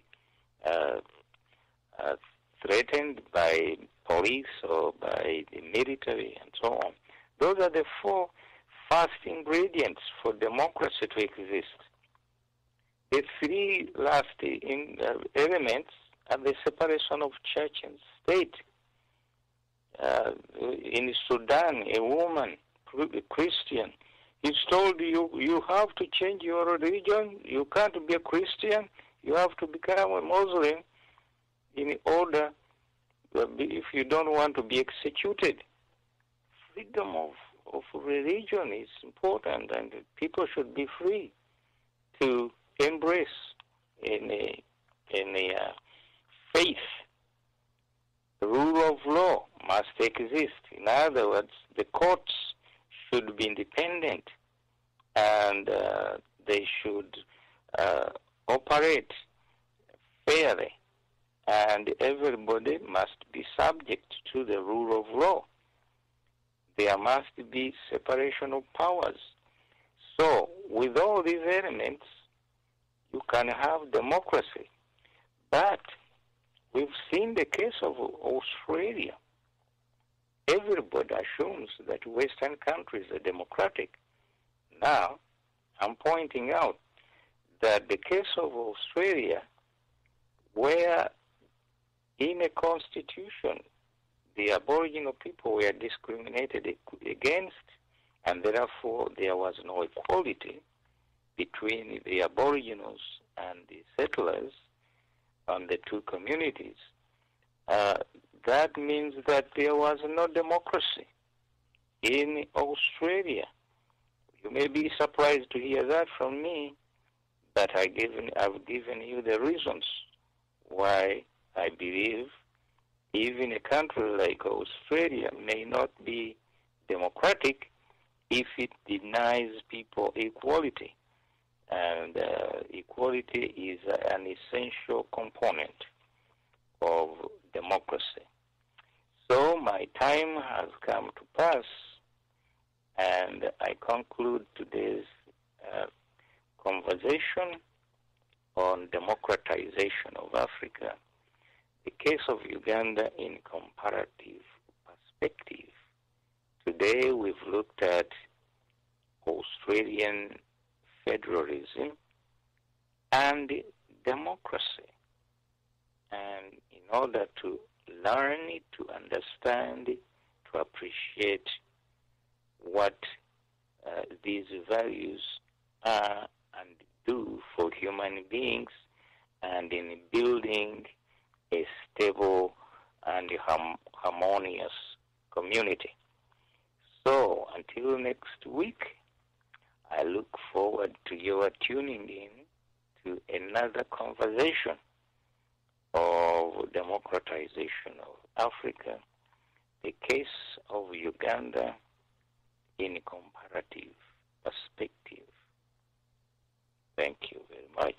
threatened by police or by the military and so on. Those are the four first ingredients for democracy to exist. The three last elements are the separation of church and state. In Sudan, a woman, a Christian, is told you have to change your religion, you can't be a Christian, you have to become a Muslim in order, if you don't want to be executed. Freedom of religion is important, and people should be free to embrace any faith. The rule of law must exist. In other words, the courts should be independent, and they should operate fairly, and everybody must be subject to the rule of law. There must be separation of powers. So, with all these elements, you can have democracy. But we've seen the case of Australia. Everybody assumes that Western countries are democratic. Now, I'm pointing out that the case of Australia, where in a constitution, the Aboriginal people were discriminated against, and therefore there was no equality between the Aboriginals and the settlers on the two communities. That means that there was no democracy in Australia. You may be surprised to hear that from me, but I've given you the reasons why I believe even a country like Australia may not be democratic if it denies people equality. And equality is an essential component of democracy. So my time has come to pass, and I conclude today's conversation on democratization of Africa, the case of Uganda in comparative perspective. Today we've looked at Australian federalism and democracy. And in order to learn it, to understand it, to appreciate what these values are and do for human beings, and in building a stable and harmonious community. So until next week, I look forward to your tuning in to another conversation of democratization of Africa, the case of Uganda in comparative perspective. Thank you very much.